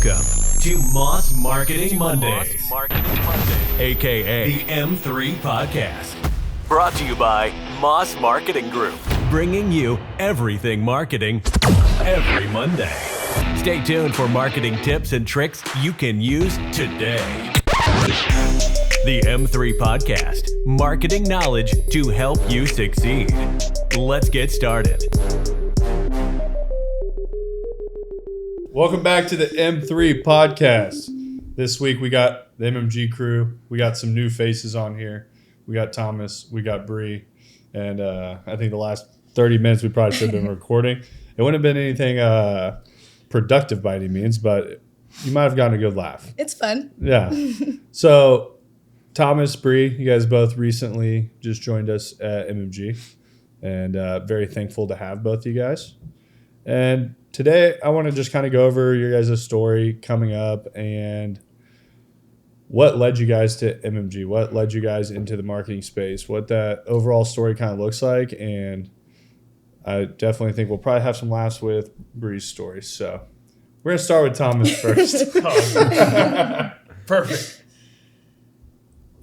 Welcome to Moss Marketing Mondays, aka the M3 Podcast. Brought to you by Moss Marketing Group, bringing you everything marketing every Monday. Stay tuned for marketing tips and tricks you can use today. The M3 Podcast, marketing knowledge to help you succeed. Let's get started. Welcome back to the M3 Podcast. This week we got the MMG crew. We got some new faces on here. We got Thomas, we got Bri, and I think the last 30 minutes we probably should have been recording. It wouldn't have been anything productive by any means, but you might have gotten a good laugh. It's fun. Yeah. So Thomas, Bri, you guys both recently just joined us at MMG, and very thankful to have both of you guys. And today I want to just kind of go over your guys' story coming up and what led you guys to MMG, what led you guys into the marketing space, what that overall story kind of looks like. And I definitely think we'll probably have some laughs with Bri's story. So we're going to start with Thomas first. Perfect.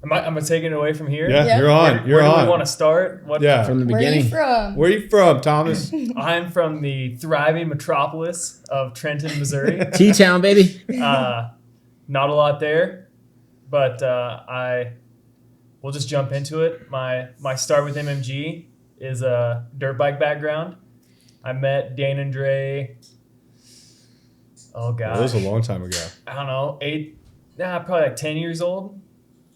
Am I going to take it away from here? Yeah, you're on. Where do we want to start? Yeah. From the beginning. Where are you Where are you from, Thomas? I'm from the thriving metropolis of Trenton, Missouri. T-Town, baby. Not a lot there, but we'll just jump into it. My start with MMG is a dirt bike background. I met Dane and Dre. Oh god, Well, that was a long time ago. I don't know, probably like 10 years old.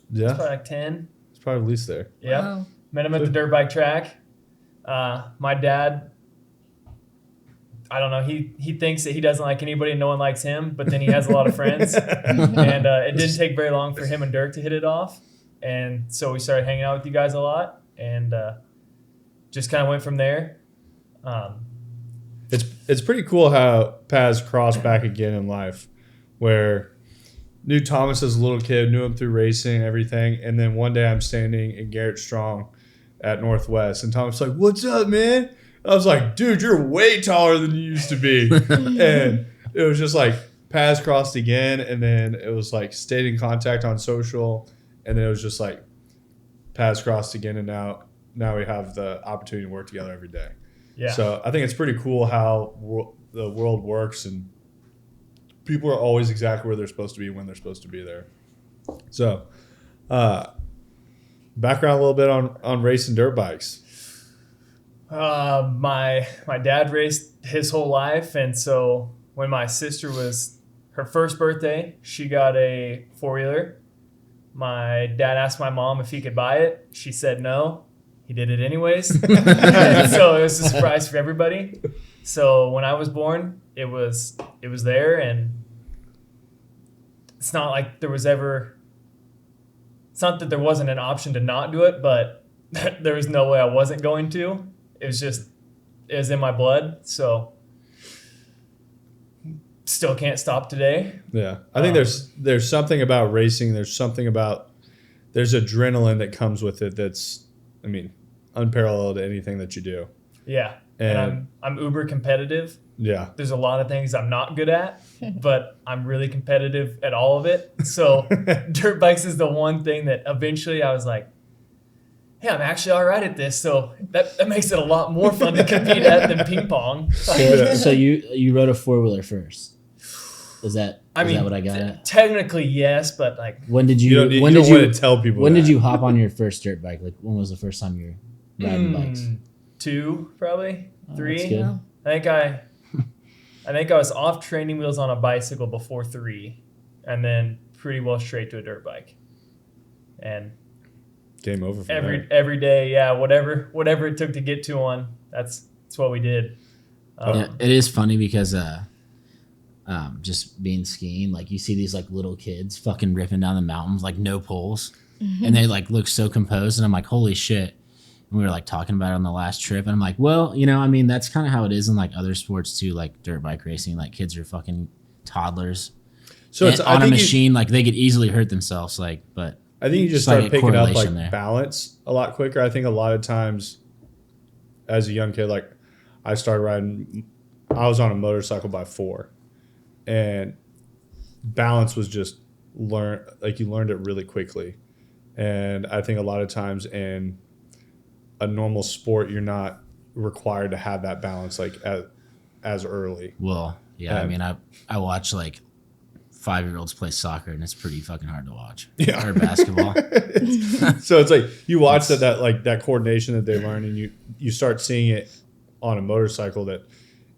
Yeah, Probably like 10. it's probably at least there. Yep. Wow. Met him at the dirt bike track. My dad, I don't know, he thinks that he doesn't like anybody and no one likes him, but then he has a lot of friends. And it didn't take very long for him and Dirk to hit it off. And so we started hanging out with you guys a lot and just kind of went from there. It's pretty cool how paths cross back again in life, where knew Thomas as a little kid, knew him through racing and everything, and then one day I'm standing in Garrett Strong at Northwest, and Thomas was like, "What's up, man?" I was like, "Dude, you're way taller than you used to be," and it was just like paths crossed again, and then it was like stayed in contact on social, and then it was just like paths crossed again, and now we have the opportunity to work together every day. Yeah. So I think it's pretty cool how the world works, and people are always exactly where they're supposed to be when they're supposed to be there. So, background a little bit on racing dirt bikes. My dad raced his whole life, and so when my sister was her first birthday, she got a 4-wheeler. My dad asked my mom if he could buy it. She said no. He did it anyways. And so it was a surprise for everybody. So when I was born, it was there, and it's not like there was ever. It's not that there wasn't an option to not do it, but there was no way I wasn't going to. It was in my blood. So still can't stop today. Yeah, I think there's something about racing. There's adrenaline that comes with it. That's, I mean, unparalleled to anything that you do. Yeah, and I'm uber competitive. Yeah. There's a lot of things I'm not good at, but I'm really competitive at all of it. So dirt bikes is the one thing that eventually I was like, hey, I'm actually all right at this. So that makes it a lot more fun to compete at than ping pong. So you rode a 4-wheeler first. Is that what I got at? Technically, yes, but like, You don't want to tell people. When did you hop on your first dirt bike? Like, when was the first time you were riding bikes? 2, probably 3. That's good. I think I was off training wheels on a bicycle before 3, and then pretty well straight to a dirt bike. And Game over for every day, yeah, whatever it took to get to one, that's what we did. Yeah, it is funny because just being skiing, like you see these like little kids fucking ripping down the mountains, like no poles, and they like look so composed, and I'm like, holy shit. And we were like talking about it on the last trip, and I'm like, well, I mean, that's kind of how it is in like other sports too, like dirt bike racing. Like kids are fucking toddlers. So it's on a machine, like they could easily hurt themselves. Like, but I think you just start picking up like balance a lot quicker. I think a lot of times, as a young kid, like I started riding. I was on a motorcycle by 4, and balance was just you learned it really quickly. And I think a lot of times in a normal sport, you're not required to have that balance like as early. Well, yeah, I mean, I watch like 5-year-olds play soccer, and it's pretty fucking hard to watch. Yeah. Or basketball. So it's like you watch that coordination that they learn, and you start seeing it on a motorcycle that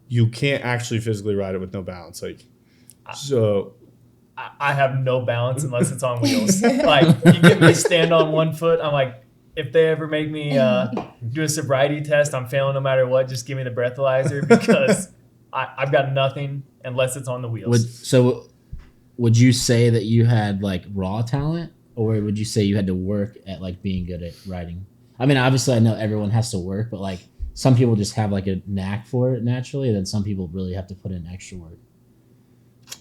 you can't actually physically ride it with no balance. Like, so I have no balance unless it's on wheels. Like, you get me stand on one foot, I'm like, if they ever make me do a sobriety test, I'm failing no matter what. Just give me the breathalyzer, because I've got nothing unless it's on the wheels. Would you say that you had like raw talent, or would you say you had to work at like being good at riding? I mean, obviously I know everyone has to work, but like some people just have like a knack for it naturally, and then some people really have to put in extra work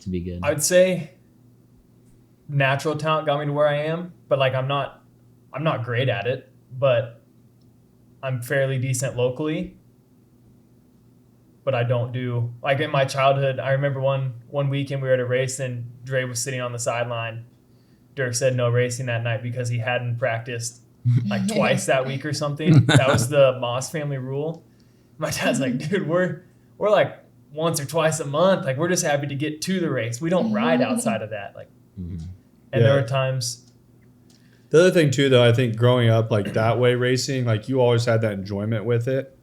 to be good. I would say natural talent got me to where I am, but like I'm not great at it, but I'm fairly decent locally. But I don't do, like in my childhood, I remember one weekend we were at a race and Dre was sitting on the sideline. Dirk said no racing that night because he hadn't practiced like twice that week or something. That was the Moss family rule. My dad's like, dude, we're like once or twice a month. Like, we're just happy to get to the race. We don't ride outside of that. Like, and there were times. The other thing too, though, I think growing up like that way racing, like you always had that enjoyment with it.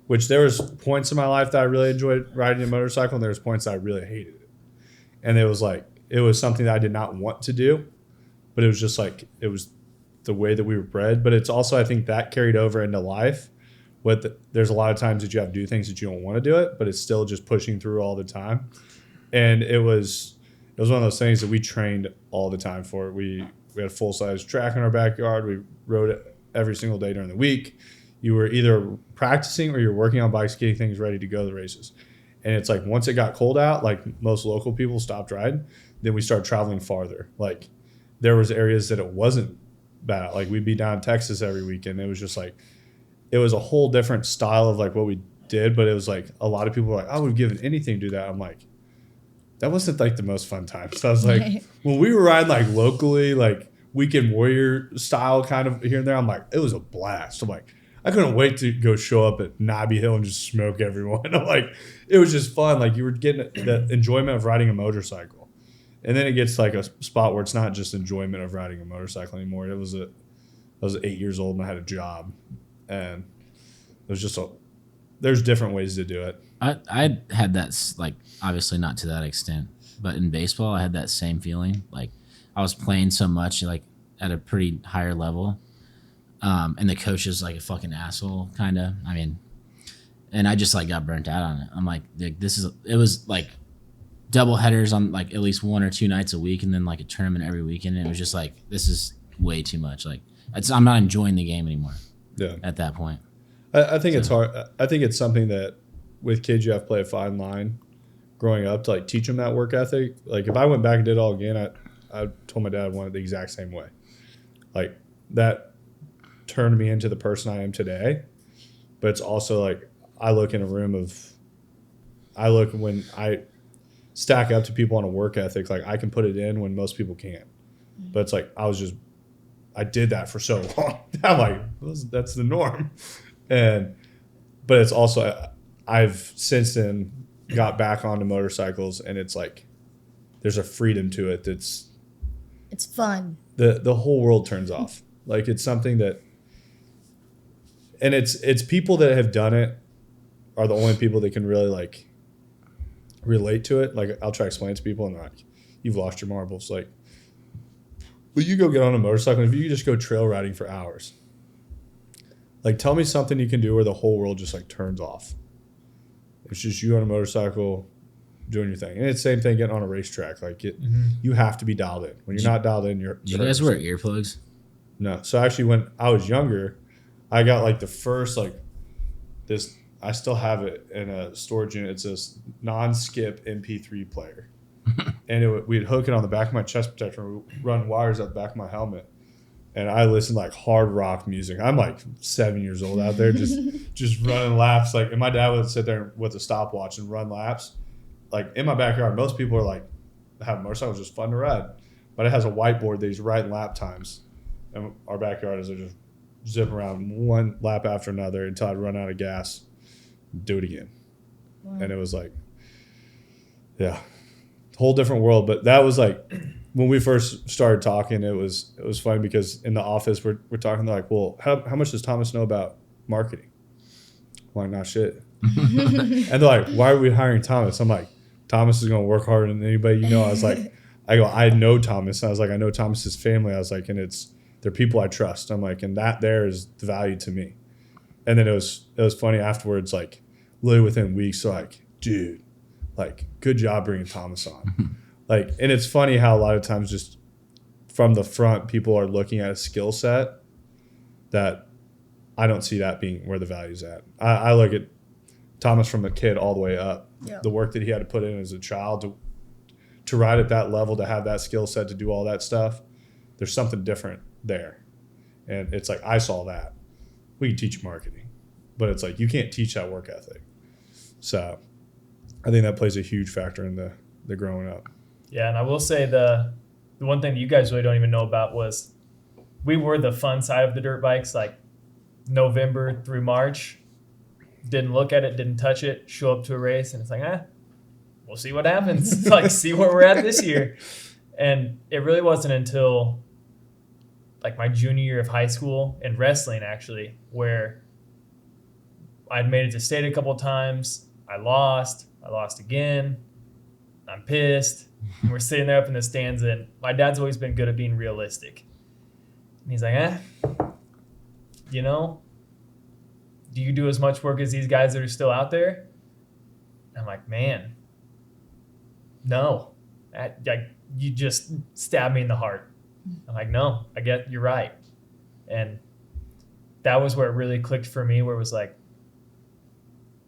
Which there was points in my life that I really enjoyed riding a motorcycle, and there was points that I really hated it. And it was something that I did not want to do, but it was just like, it was the way that we were bred. But it's also, I think that carried over into life. There's a lot of times that you have to do things that you don't want to do it, but it's still just pushing through all the time. And it was one of those things that we trained all the time for. We had a full-size track in our backyard. We rode it every single day during the week. You were either practicing or you're working on bikes, getting things ready to go to the races. And it's like, once it got cold out, like most local people stopped riding, then we started traveling farther. Like, there was areas that it wasn't bad. Like, we'd be down in Texas every weekend. It was just like, it was a whole different style of like what we did. But it was like, a lot of people were like, I would have given anything to do that. I'm like, that wasn't like the most fun time. So I was like, when we were riding like locally, like weekend warrior style kind of here and there, I'm like, it was a blast. I'm like, I couldn't wait to go show up at Nobby Hill and just smoke everyone. I'm like, it was just fun. Like, you were getting the enjoyment of riding a motorcycle. And then it gets like a spot where it's not just enjoyment of riding a motorcycle anymore. I was 8 years old and I had a job. And it was just there's different ways to do it. I had that, like, obviously not to that extent, but in baseball, I had that same feeling. Like, I was playing so much, like, at a pretty higher level. And the coach is like a fucking asshole, kind of. I mean, and I just like got burnt out on it. I'm like, it was like double headers on like at least 1 or 2 nights a week, and then like a tournament every weekend. And it was just like, this is way too much. Like, I'm not enjoying the game anymore. Yeah. At that point, I think it's hard. I think it's something that with kids you have to play a fine line growing up to like teach them that work ethic. Like, if I went back and did it all again, I told my dad I wanted it the exact same way. Like, that turned me into the person I am today. But it's also like, when I stack up to people on a work ethic, like I can put it in when most people can't. But it's like, I did that for so long. I'm like, that's the norm. But it's also, I've since then got back onto motorcycles, and it's like, there's a freedom to it it's fun. The whole world turns off. Like, it's something that, and it's people that have done it are the only people that can really like relate to it. Like, I'll try to explain it to people and they're like, you've lost your marbles. Like, well, you go get on a motorcycle, and if you just go trail riding for hours, like, tell me something you can do where the whole world just like turns off. It's just you on a motorcycle doing your thing. And it's the same thing getting on a racetrack. Like, you have to be dialed in. When you're not dialed in, you're... Do you guys wear earplugs? No. So actually, when I was younger, I got like the first like this. I still have it in a storage unit. It's this non-skip MP3 player, and we'd hook it on the back of my chest protector. And we'd run wires up the back of my helmet, and I listened to like hard rock music. I'm like 7 years old out there just running laps. Like, and my dad would sit there with a stopwatch and run laps. Like, in my backyard, most people are like have a motorcycle. It's just fun to ride. But it has a whiteboard that he's riding lap times. And our backyard is just zip around one lap after another until I'd run out of gas, do it again. Wow. And it was like, yeah, whole different world. But that was like, when we first started talking, it was funny because in the office we're talking, they're like, well, how much does Thomas know about marketing? I'm like, not shit. And they're like, why are we hiring Thomas? I'm like, Thomas is going to work harder than anybody you know. I know Thomas. And I was like, I know Thomas's family. I was like, and they're people I trust. I'm like, and that there is the value to me. And then it was funny afterwards, like literally within weeks, like, dude, like, good job bringing Thomas on. Like, and it's funny how a lot of times just from the front, people are looking at a skill set that I don't see that being where the value's at. I look at Thomas from a kid all the way up. Yeah. The work that he had to put in as a child to ride at that level, to have that skill set, to do all that stuff, there's something different there. And it's like, I saw that. We can teach marketing, but it's like, you can't teach that work ethic. So I think that plays a huge factor in the growing up. Yeah, and I will say the one thing that you guys really don't even know about was we were the fun side of the dirt bikes, like November through March. Didn't look at it, didn't touch it, show up to a race, and it's like, we'll see what happens. Like, see where we're at this year. And it really wasn't until like my junior year of high school in wrestling, actually, where I'd made it to state a couple of times. I lost again. I'm pissed. And we're sitting there up in the stands, and my dad's always been good at being realistic. And he's like, you know, do you do as much work as these guys that are still out there? And I'm like, man, no. You just stabbed me in the heart. I'm like, no, you're right. And that was where it really clicked for me, where it was like,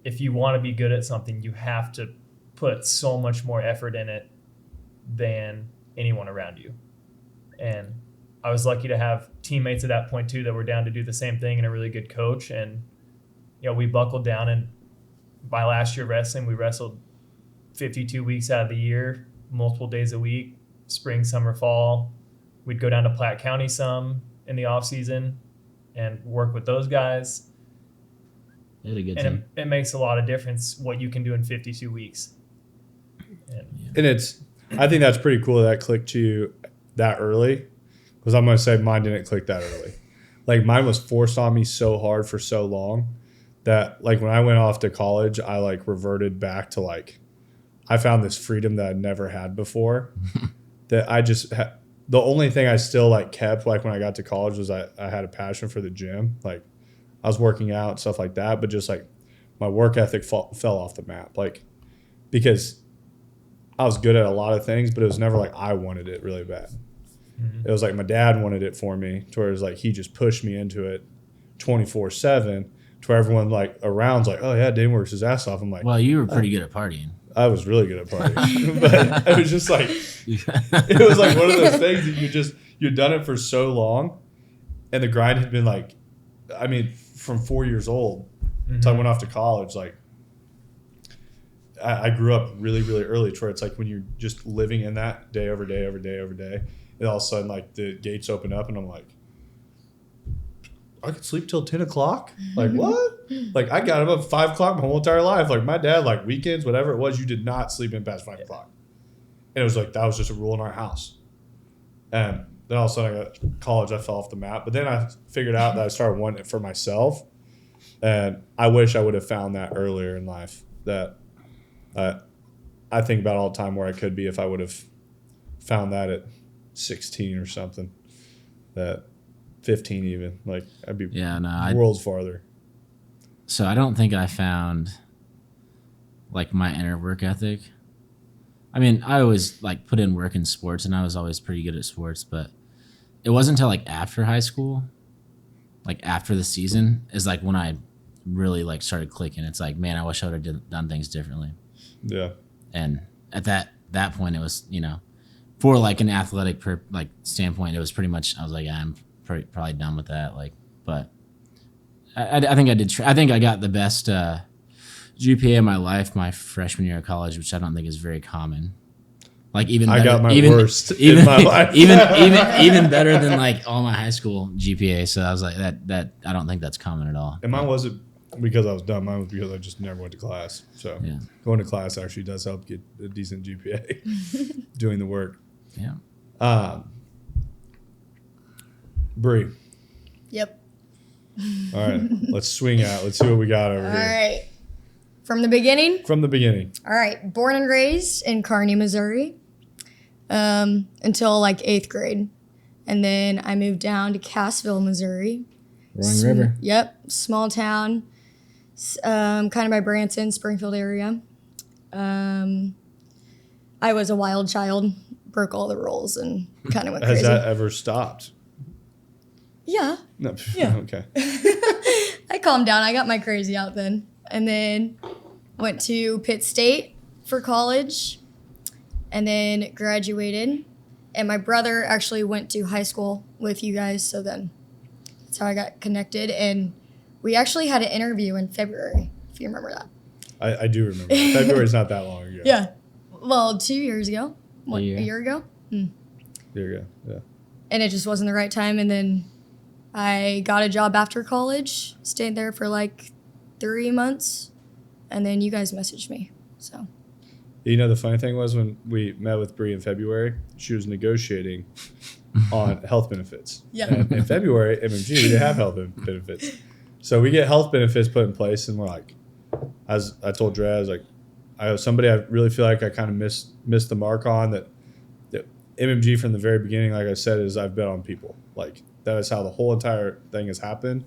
if you want to be good at something, you have to put so much more effort in it than anyone around you. And I was lucky to have teammates at that point too that were down to do the same thing, and a really good coach. And you know, we buckled down, and by last year wrestling, we wrestled 52 weeks out of the year, multiple days a week, spring, summer, fall. We'd go down to Platte County some in the off season and work with those guys. And it makes a lot of difference what you can do in 52 weeks. And I think that's pretty cool that clicked to you that early, because I'm going to say mine didn't click that early. Like, mine was forced on me so hard for so long that, like, when I went off to college, I like reverted back to like, I found this freedom that I'd never had before. That I just the only thing I still like kept, like, when I got to college, was I had a passion for the gym. Like, I was working out and stuff like that, but just like my work ethic fell off the map. Like, because I was good at a lot of things, but it was never like I wanted it really bad. Mm-hmm. It was like my dad wanted it for me, to where it was like he just pushed me into it 24/7, to where everyone like around's like, oh yeah, Dane works his ass off. I'm like, well, you were pretty good at partying. I was really good at partying, but it was just like, it was like one of those things that you'd done it for so long, and the grind had been like, I mean, from 4 years old until I went off to college, like, I grew up really, really early, to where it's like when you're just living in that day over day over day over day, and all of a sudden, like, the gates open up, and I'm like, I could sleep till 10 o'clock? Like, what? Like, I got up at 5 o'clock my whole entire life. Like, my dad, like, weekends, whatever it was, you did not sleep in past 5 o'clock. And it was like, that was just a rule in our house. And then all of a sudden, I got to college, I fell off the map. But then I figured out that I started wanting it for myself. And I wish I would have found that earlier in life. That I think about all the time where I could be if I would have found that at 16 or something. That 15 even. Like, I'd be worlds farther. So I don't think I found like my inner work ethic. I mean, I always like put in work in sports, and I was always pretty good at sports, but it wasn't until like after high school, like after the season, is like when I really like started clicking. It's like, man, I wish I would have done things differently. Yeah. And at that point, it was, you know, for like an athletic standpoint, it was pretty much, I was like, I'm probably done with that. Like, but I think I did. I think I got the best GPA of my life my freshman year of college, which I don't think is very common. Like even I better, got my even, worst even, in my life. even better than like all my high school GPA. So I was like that I don't think that's common at all. And mine wasn't because I was dumb. Mine was because I just never went to class. So Yeah. going to class actually does help get a decent GPA doing the work. Yeah. Bri. Yep. All right. Let's swing out. Let's see what we got over All here. right. From the beginning? From the beginning. All right. Born and raised in Kearney, Missouri until like 8th grade. And then I moved down to Cassville, Missouri. Roaring River. Yep. Small town. Kind of by Branson, Springfield area. I was a wild child. Broke all the rules and kind of went Has crazy. that ever stopped? Yeah. No. Yeah. Okay. I calmed down. I got my crazy out then. And then went to Pitt State for college and then graduated. And my brother actually went to high school with you guys. So then that's how I got connected. And we actually had an interview in February, if you remember that. I do remember. February's not that long ago. Yeah. Well, 2 years ago. What, year. a year ago? There you go. Yeah. And it just wasn't the right time. And then I got a job after college, stayed there for like 3 months, and then you guys messaged me. So You know, the funny thing was when we met with Bri in February, she was negotiating on health benefits. Yeah. And in February, MMG, we didn't have health benefits. So we get health benefits put in place, and we're like, as I told Dre, I was like, I have somebody I really feel like I kind of missed the mark on that MMG from the very beginning, like I said, is I've bet on people. Like, that is how the whole entire thing has happened.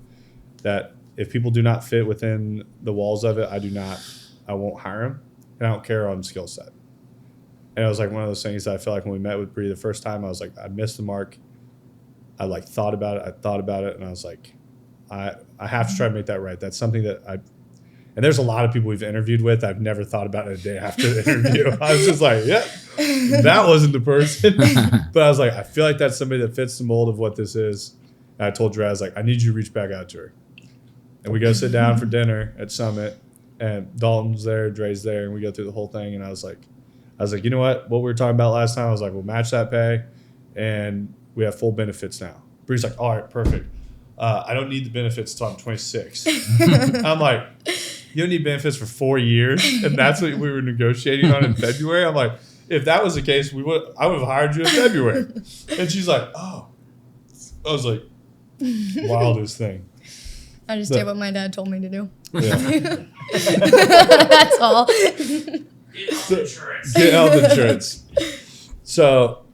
That if people do not fit within the walls of it, I won't hire them. And I don't care on skill set. And it was like one of those things that I feel like when we met with Bri the first time, I was like, I missed the mark. I like thought about it, and I was like, I have to try to make that right. That's something that and there's a lot of people we've interviewed with I've never thought about it a day after the interview. I was just like, yep, that wasn't the person. But I was like, I feel like that's somebody that fits the mold of what this is. And I told Dre, I was like, I need you to reach back out to her. And we go sit down for dinner at Summit, and Dalton's there, Dre's there, and we go through the whole thing. And I was like, you know what we were talking about last time? I was like, we'll match that pay, and we have full benefits now. Bri's like, all right, perfect. I don't need the benefits until I'm 26. I'm like, you don't need benefits for 4 years, and that's what we were negotiating on in February. I'm like, if that was the case, I would have hired you in February. And she's like, oh. I was like, wildest thing. I just did what my dad told me to do. Yeah. That's all. Get health insurance. So,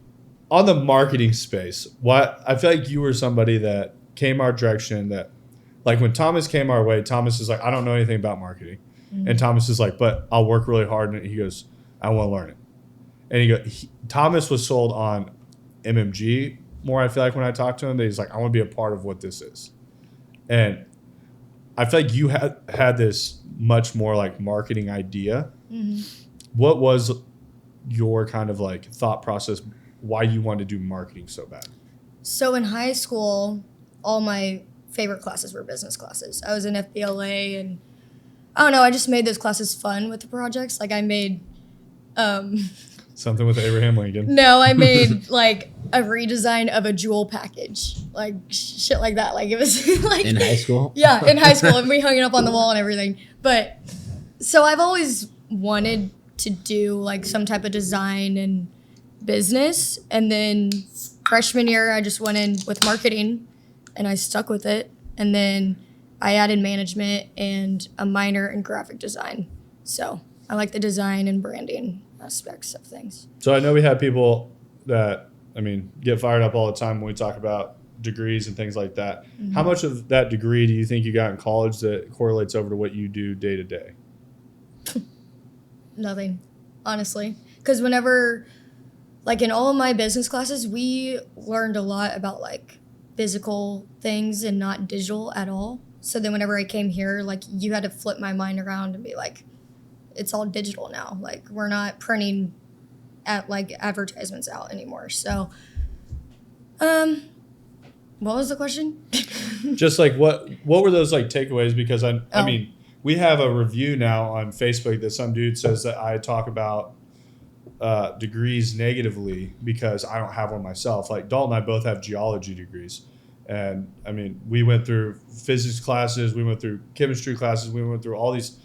on the marketing space, I feel like you were somebody that came our direction that, like when Thomas came our way, Thomas is like, I don't know anything about marketing. Mm-hmm. And Thomas is like, but I'll work really hard. And he goes, I want to learn it. And Thomas was sold on MMG more, I feel like, when I talked to him, that he's like, I want to be a part of what this is. And I feel like you had this much more like marketing idea. Mm-hmm. What was your kind of like thought process, why you wanted to do marketing so bad? So in high school, all my favorite classes were business classes. I was in FBLA, and I don't know, I just made those classes fun with the projects. Like I made something with Abraham Lincoln. No, I made like a redesign of a jewel package, like shit like that. Like it was like in high school. Yeah, in high school, and we hung it up on the wall and everything. But so I've always wanted to do like some type of design and business, and then freshman year I just went in with marketing, and I stuck with it. And then I added management and a minor in graphic design. So I like the design and branding aspects of things. So I know we have people that, get fired up all the time when we talk about degrees and things like that. Mm-hmm. How much of that degree do you think you got in college that correlates over to what you do day to day? Nothing, honestly. Because whenever, like in all of my business classes, we learned a lot about like physical things and not digital at all. So then whenever I came here, like you had to flip my mind around and be like, it's all digital now. Like we're not printing at like advertisements out anymore. So, what was the question? Just like what were those like takeaways? Because I mean, we have a review now on Facebook that some dude says that I talk about degrees negatively because I don't have one myself. Like Dalton and I both have geology degrees. And I mean, we went through physics classes, we went through chemistry classes, we went through all these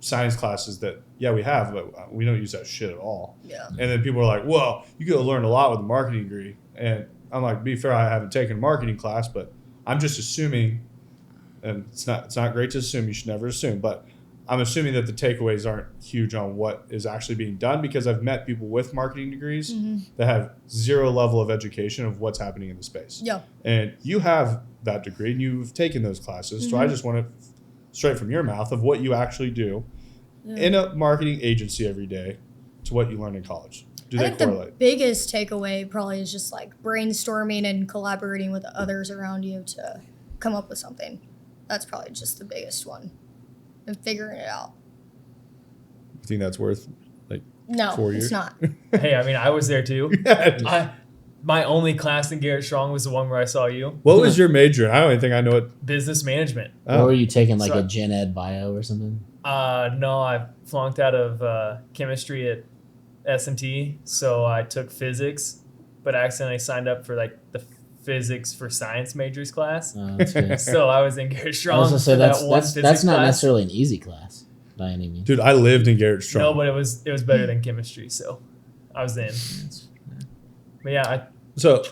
science classes that, yeah, we have, but we don't use that shit at all. Yeah. And then people are like, well, you could have learned a lot with a marketing degree. And I'm like, be fair, I haven't taken a marketing class, but I'm just assuming, and it's not great to assume, you should never assume, but I'm assuming that the takeaways aren't huge on what is actually being done because I've met people with marketing degrees that have zero level of education of what's happening in the space. Yeah. And you have that degree and you've taken those classes. So I just want it straight from your mouth of what you actually do in a marketing agency every day to what you learn in college. Do they correlate? The biggest takeaway probably is just like brainstorming and collaborating with others around you to come up with something. That's probably just the biggest one. And figuring it out. You think that's worth like No, 4 years? it's not. Hey, I mean, I was there too. My only class in Garrett Strong was the one where I saw you. What was your major? I don't even think I know it. Business management. Or were you taking like So a gen ed bio or something? No, I flunked out of chemistry at S&T, so I took physics, but I accidentally signed up for like the physics for science majors class. That's good. So I was in Garrett I was Strong. gonna say for that's that one that's physics not class. necessarily an easy class by any means. Dude, I lived in Garrett Strong. No, but it was better than chemistry, so I was in. But yeah, So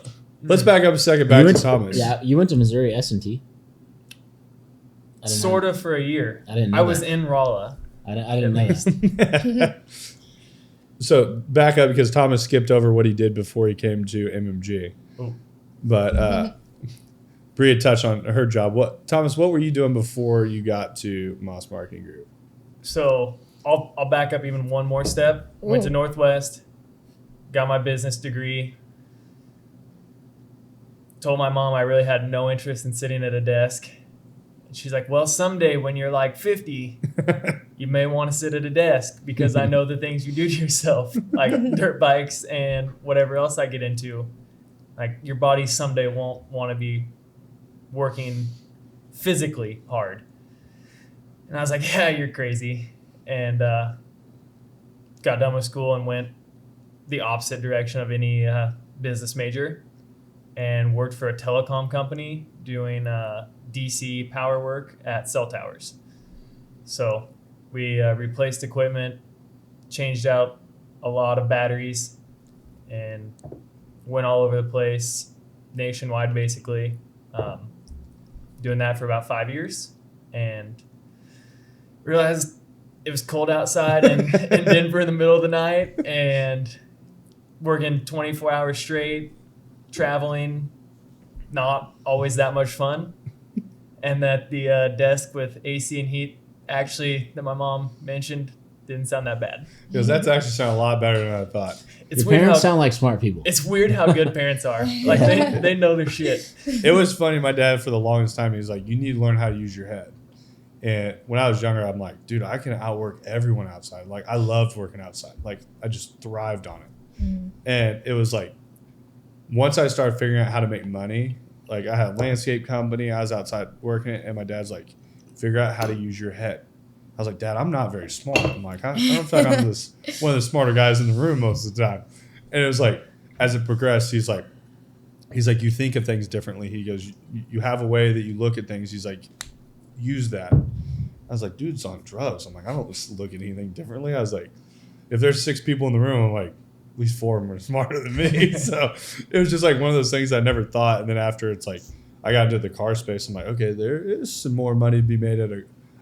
let's back up a second back You to went Thomas. Yeah, you went to Missouri S&T. sort of for a year. I didn't know I was that. in Rolla. I didn't know that. So back up because Thomas skipped over what he did before he came to MMG. Ooh. But Bri had touched on her job. Thomas, what were you doing before you got to Moss Marketing Group? So I'll back up even one more step. Went to Ooh. Northwest, got my business degree. Told my mom I really had no interest in sitting at a desk. And she's like, well, someday when you're like 50, you may want to sit at a desk because I know the things you do to yourself, like dirt bikes and whatever else I get into. Like your body someday won't want to be working physically hard. And I was like, yeah, you're crazy. And got done with school and went the opposite direction of any business major and worked for a telecom company doing DC power work at cell towers. So we replaced equipment, changed out a lot of batteries, and went all over the place, nationwide basically, doing that for about 5 years, and realized it was cold outside in Denver in the middle of the night, and working 24 hours straight, traveling, not always that much fun, and that the desk with AC and heat, actually, that my mom mentioned, didn't sound that bad. Because that's actually sounded a lot better than I thought. It's Your weird parents how sound like smart people. it's weird how good parents are. Like they know their shit. It was funny. My dad, for the longest time, he was like, you need to learn how to use your head. And when I was younger, I'm like, dude, I can outwork everyone outside. Like, I loved working outside. Like, I just thrived on it. And it was like, once I started figuring out how to make money, like I had a landscape company, I was outside working it, and my dad's like, figure out how to use your head. I was like, Dad, I'm not very smart. I'm like, I don't feel like I'm one of the smarter guys in the room most of the time. And it was like, as it progressed, he's like, you think of things differently. He goes, you have a way that you look at things. He's like, use that. I was like, dude's on drugs. I'm like, I don't look at anything differently. I was like, if there's 6 people in the room, I'm like, at least 4 of them are smarter than me. So it was just like one of those things I never thought. And then after it's like, I got into the car space. I'm like, okay, there is some more money to be made at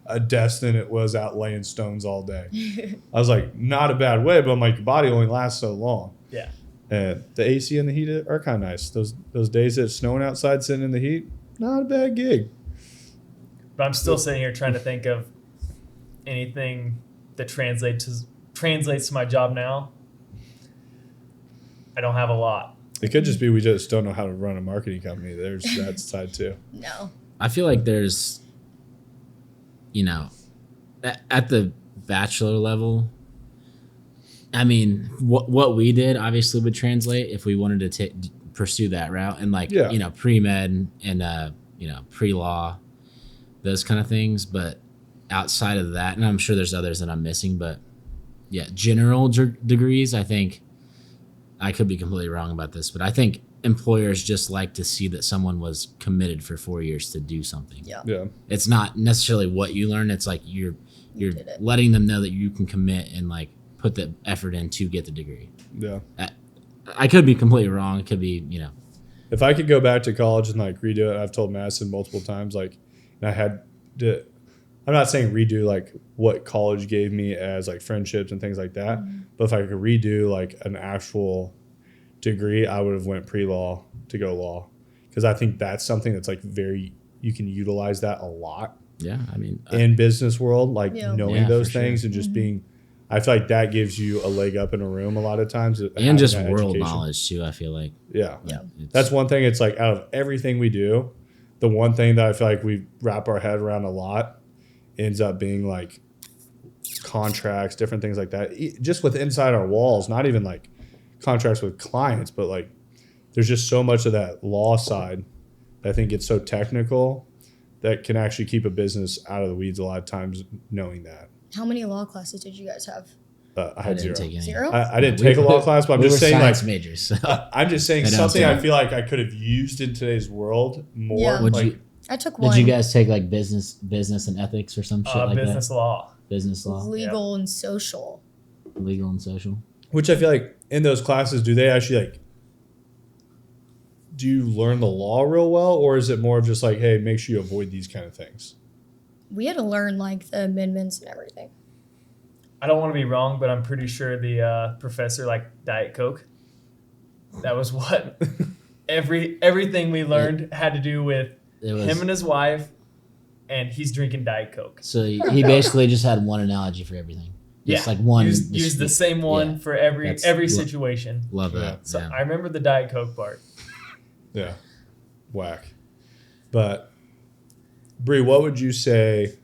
a desk than it was out laying stones all day. I was like, not a bad way, but I'm like, your body only lasts so long. Yeah. And the AC and the heat are kind of nice. Those days that it's snowing outside sitting in the heat, not a bad gig. But I'm still sitting here trying to think of anything that translates to my job now. I don't have a lot. It could just be we just don't know how to run a marketing company. There's that side too. No. I feel like there's, at the bachelor level, I mean, what we did obviously would translate if we wanted to pursue that route, and pre-med and pre-law, those kind of things. But outside of that, and I'm sure there's others that I'm missing, but general degrees. I think I could be completely wrong about this, but I think employers just like to see that someone was committed for 4 years to do something. Yeah. It's not necessarily what you learn. It's like you're did it. letting them know that you can commit and like put the effort in to get the degree. Yeah. I could be completely wrong. It could be, If I could go back to college and like redo it, I've told Madison multiple times, like, and I had to, I'm not saying redo like what college gave me as like friendships and things like that, but if I could redo like an actual degree, I would have went pre-law to go law, because I think that's something that's like you can utilize that a lot. Yeah, I mean, in business world, like knowing Yeah, those for things sure. and just being, I feel like that gives you a leg up in a room a lot of times. and just having that world education. knowledge too. I feel like Yeah. it's, That's one thing. It's like out of everything we do, the one thing that I feel like we wrap our head around a lot ends up being like contracts, different things like that. Just with inside our walls, not even like contracts with clients, but like there's just so much of that law side that I think gets so technical that can actually keep a business out of the weeds a lot of times, knowing that. How many law classes did you guys have? I had didn't zero. take any. Zero? I didn't take a law class, but I'm We just were saying science like majors. So. I'm just saying I know, something same. I feel like I could have used in today's world more. Yeah. Would like, you- I took one. Did you guys take like business and ethics or some shit like Business that? law. Business law, legal and social. legal and social. which I feel like in those classes, do they actually like, do you learn the law real well, or is it more of just like, hey, make sure you avoid these kind of things? We had to learn like the amendments and everything. I don't want to be wrong, but I'm pretty sure the professor liked Diet Coke. That was what everything we learned had to do with It was, him and his wife, and he's drinking Diet Coke. so he basically just had one analogy for everything. Just like one. Use the same one yeah. for every That's- situation. Love that. So yeah. I remember the Diet Coke part. Yeah, whack. But Bri, what would you say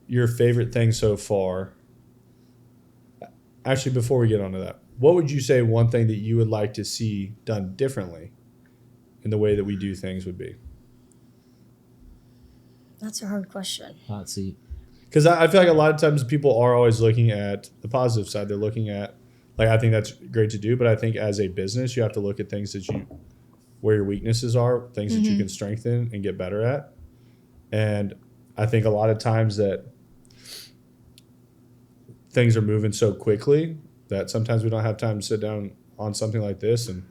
your favorite thing so far? Actually, before we get onto that, what would you say one thing that you would like to see done differently in the way that we do things would be? That's a hard question. Hot seat. Because I feel like a lot of times people are always looking at the positive side. They're looking at, like, I think that's great to do, but I think as a business, you have to look at things where your weaknesses are, things that you can strengthen and get better at. And I think a lot of times that things are moving so quickly that sometimes we don't have time to sit down on something like this. And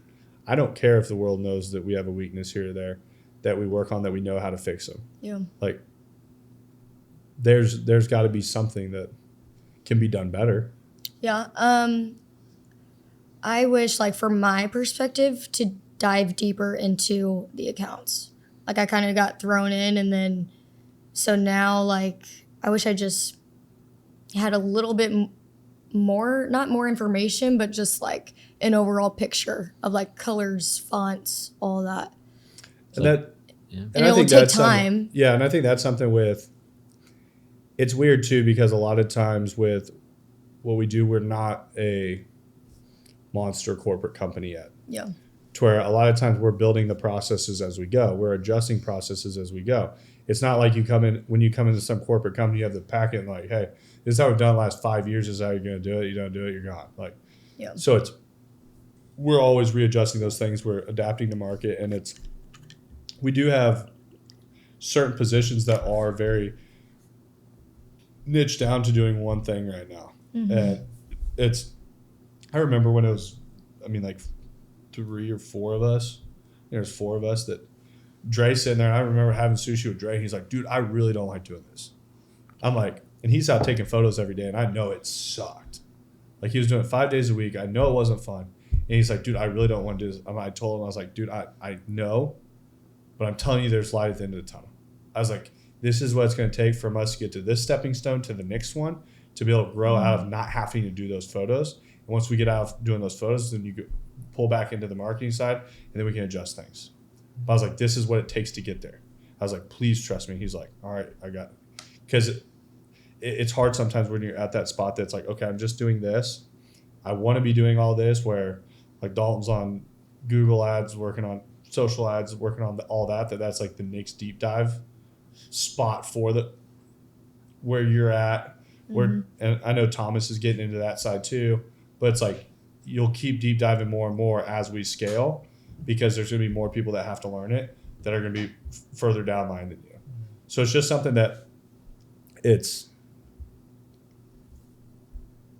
I don't care if the world knows that we have a weakness here or there that we work on, that we know how to fix them. Yeah. Like, there's got to be something that can be done better. Yeah. I wish, like, from my perspective, to dive deeper into the accounts. Like, I kind of got thrown in, and then so now, like, I wish I just had a little bit more, not more information, but just like an overall picture of like colors, fonts, all that. And that, Yeah. And it will take that's time. something- Yeah, and I think that's something with. It's weird too, because a lot of times with what we do, we're not a monster corporate company yet. Yeah. To where a lot of times we're building the processes as we go. We're adjusting processes as we go. It's not like when you come into some corporate company, you have the packet and like, hey, this is how we've done the last 5 years. This is how you're going to do it. You don't do it, you're gone. Like, Yeah. so we're always readjusting those things. We're adapting to market, and we do have certain positions that are very niche down to doing one thing right now. And I remember when it was, like 3 or 4 of us, there's 4 of us that Dre's sitting there. And I remember having sushi with Dre. He's like, dude, I really don't like doing this. I'm like, and he's out taking photos every day, and I know it sucked. Like, he was doing it 5 days a week. I know it wasn't fun. And he's like, dude, I really don't want to do this. I told him, I was like, dude, I know, but I'm telling you there's light at the end of the tunnel. I was like, this is what it's going to take from us to get to this stepping stone to the next one, to be able to grow out of not having to do those photos. And once we get out of doing those photos, then you could pull back into the marketing side, and then we can adjust things. But I was like, this is what it takes to get there. I was like, please trust me. He's like, all right, I got it. Because it's hard sometimes when you're at that spot that's like, okay, I'm just doing this. I want to be doing all this, where like Dalton's on Google ads, working on social ads, working on all that's like the next deep dive spot for where you're at, And I know Thomas is getting into that side too, but it's like you'll keep deep diving more and more as we scale, because there's going to be more people that have to learn it that are going to be further down line than you. So it's just something that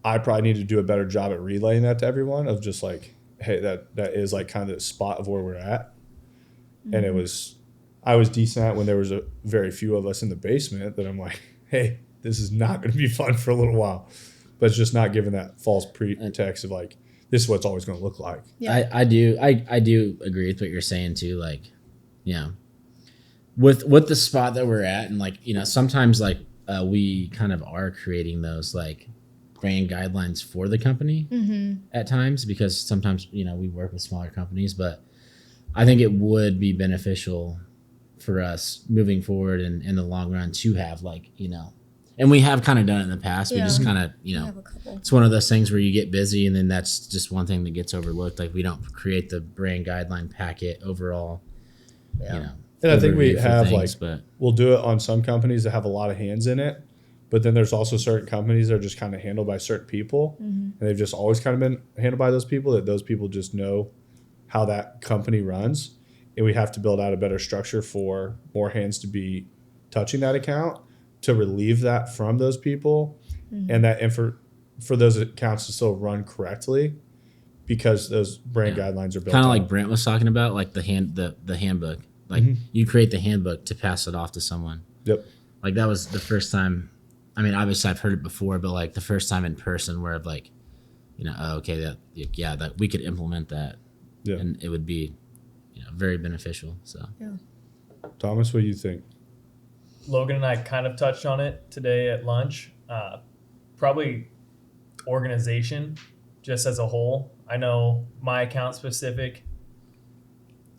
I probably need to do a better job at relaying that to everyone, of just like, hey, that is like kind of the spot of where we're at. And I was decent at when there was a very few of us in the basement, that I'm like, hey, this is not going to be fun for a little while. But it's just not giving that false pretext of like, this is what it's always going to look like. Yeah. I do agree with what you're saying too. Like, you know, with the spot that we're at, and like, you know, sometimes like we kind of are creating those like brand guidelines for the company at times, because sometimes, you know, we work with smaller companies, but I think it would be beneficial for us moving forward and in the long run to have like, you know, and we have kind of done it in the past. We just kind of, you know, it's one of those things where you get busy and then that's just one thing that gets overlooked. Like we don't create the brand guideline packet overall, you know. And I think we have things, like, but we'll do it on some companies that have a lot of hands in it, but then there's also certain companies that are just kind of handled by certain people, and they've just always kind of been handled by those people, that those people just know how that company runs. And we have to build out a better structure for more hands to be touching that account, to relieve that from those people, and that for those accounts to still run correctly, because those brand guidelines are built kind of like Brent was talking about, like the handbook. Like you create the handbook to pass it off to someone. Yep. Like that was the first time. I mean, obviously I've heard it before, but like the first time in person where I've like, you know, oh, okay, that we could implement that, and it would be, you know, very beneficial. So, Thomas, what do you think? Logan and I kind of touched on it today at lunch. Probably organization, just as a whole. I know my account specific,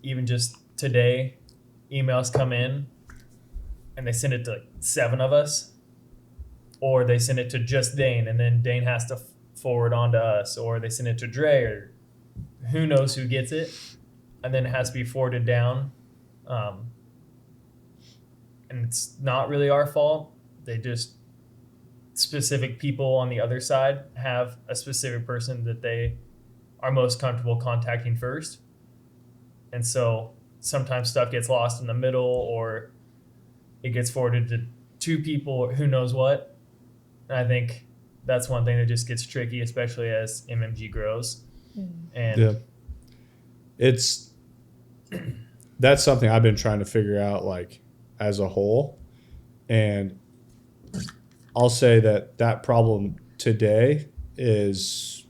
even just today, emails come in and they send it to like 7 of us, or they send it to just Dane and then Dane has to forward on to us, or they send it to Dre, or who knows who gets it, and then it has to be forwarded down. And it's not really our fault. They just, specific people on the other side have a specific person that they are most comfortable contacting first. And so sometimes stuff gets lost in the middle, or it gets forwarded to 2 people, or who knows what. And I think that's one thing that just gets tricky, especially as MMG grows. And that's something I've been trying to figure out, like, as a whole. And I'll say that problem today is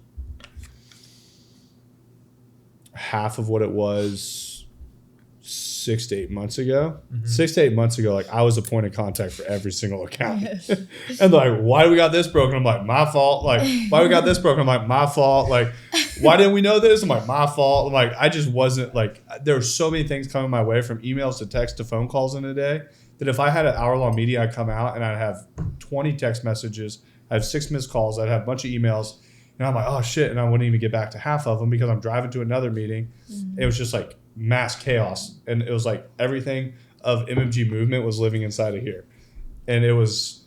half of what it was 6 to 8 months ago. 6 to 8 months ago, like, I was a point of contact for every single account. And they're like, why do we got this broken? I'm like, my fault. Like, why we got this broken? I'm like, my fault. Like, why didn't we know this? I'm like, my fault. I'm like, I just wasn't, like, there were so many things coming my way, from emails to text to phone calls in a day, that if I had an hour-long meeting, I'd come out and I'd have 20 text messages, I'd have 6 missed calls, I'd have a bunch of emails, and I'm like, oh shit, and I wouldn't even get back to half of them because I'm driving to another meeting. It was just like mass chaos, and it was like everything of MMG movement was living inside of here, and it was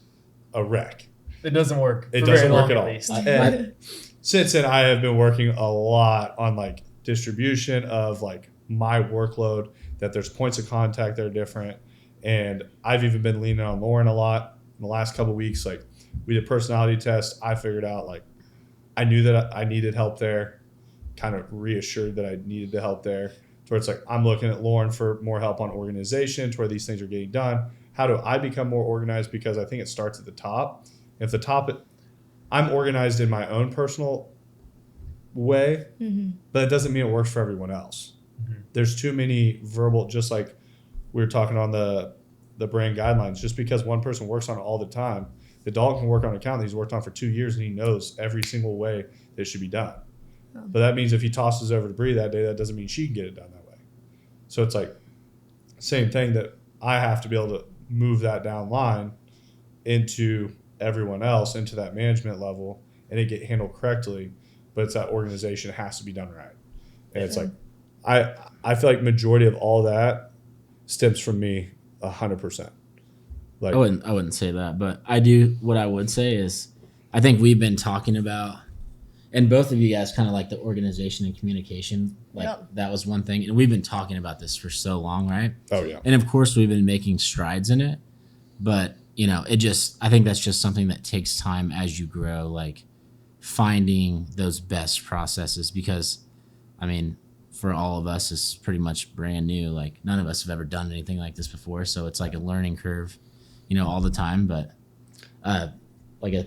a wreck. it doesn't work. It doesn't work at all. Least. And since then, I have been working a lot on like distribution of like my workload, that there's points of contact that are different. And I've even been leaning on Lauren a lot in the last couple of weeks. Like, we did personality tests. I figured out, like, I knew that I needed help there, kind of reassured that I needed the help there. To where it's like, I'm looking at Lauren for more help on organization, to where these things are getting done. How do I become more organized? Because I think it starts at the top. If the top, I'm organized in my own personal way, but it doesn't mean it works for everyone else. There's too many verbal, just like we were talking on the brand guidelines. Just because one person works on it all the time, the dog can work on an account that he's worked on for 2 years, and he knows every single way that it should be done. But that means if he tosses over to Bri that day, that doesn't mean she can get it done that way. So it's like, same thing, that I have to be able to move that down line into everyone else, into that management level, and it get handled correctly. But it's that organization, it has to be done right. And it's like, I feel like majority of all that stems from me 100%. Like, I wouldn't say that, but what I would say is I think we've been talking about, and both of you guys kind of like the organization and communication, like that was one thing. And we've been talking about this for so long, right? oh yeah. And of course we've been making strides in it, but I think that's just something that takes time as you grow, like finding those best processes, because I mean, for all of us, it's pretty much brand new. Like none of us have ever done anything like this before. So it's like a learning curve, all the time, but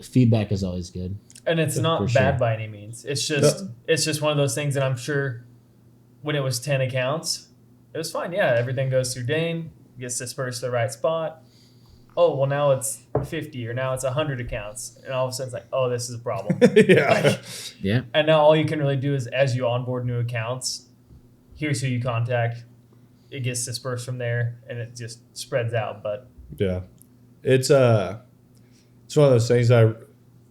feedback is always good. And it's not bad sure. by any means. It's just one of those things that I'm sure when it was 10 accounts, it was fine. Yeah, everything goes through Dane, gets dispersed to the right spot. Oh, well, now it's 50 or now it's 100 accounts. And all of a sudden it's like, oh, this is a problem. Yeah. Yeah. And now all you can really do is as you onboard new accounts, here's who you contact. It gets dispersed from there and it just spreads out. But yeah, it's one of those things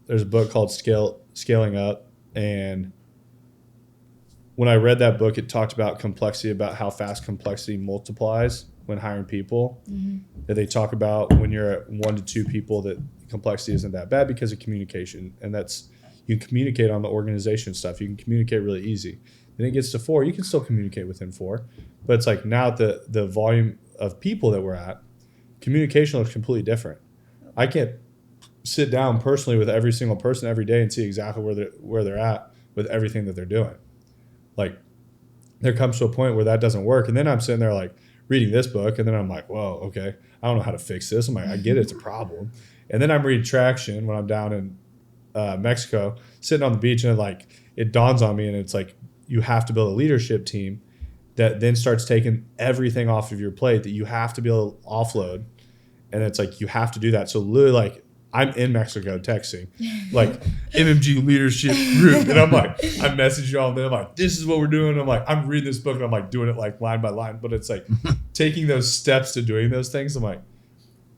there's a book called Scaling Up, and when I read that book, it talked about complexity, about how fast complexity multiplies when hiring people. Mm-hmm. That they talk about when you're at 1 to 2 people, that complexity isn't that bad because of communication, and you can communicate on the organization stuff. You can communicate really easy. Then it gets to 4, you can still communicate within 4, but it's like now the volume of people that we're at, communication looks completely different. I can't sit down personally with every single person every day and see exactly where they're at with everything that they're doing. Like there comes to a point where that doesn't work, and then I'm sitting there like reading this book, and then I'm like, whoa, okay, I don't know how to fix this. I'm like, I get it, it's a problem. And then I'm reading Traction when I'm down in Mexico, sitting on the beach, and it dawns on me, and it's like you have to build a leadership team that then starts taking everything off of your plate that you have to be able to offload, and it's like you have to do that. So literally, like, I'm in Mexico texting, like, MMG leadership group. And I'm like, I message you all, and then I'm like, this is what we're doing. I'm like, I'm reading this book, and I'm like doing it like line by line. But it's like taking those steps to doing those things. I'm like,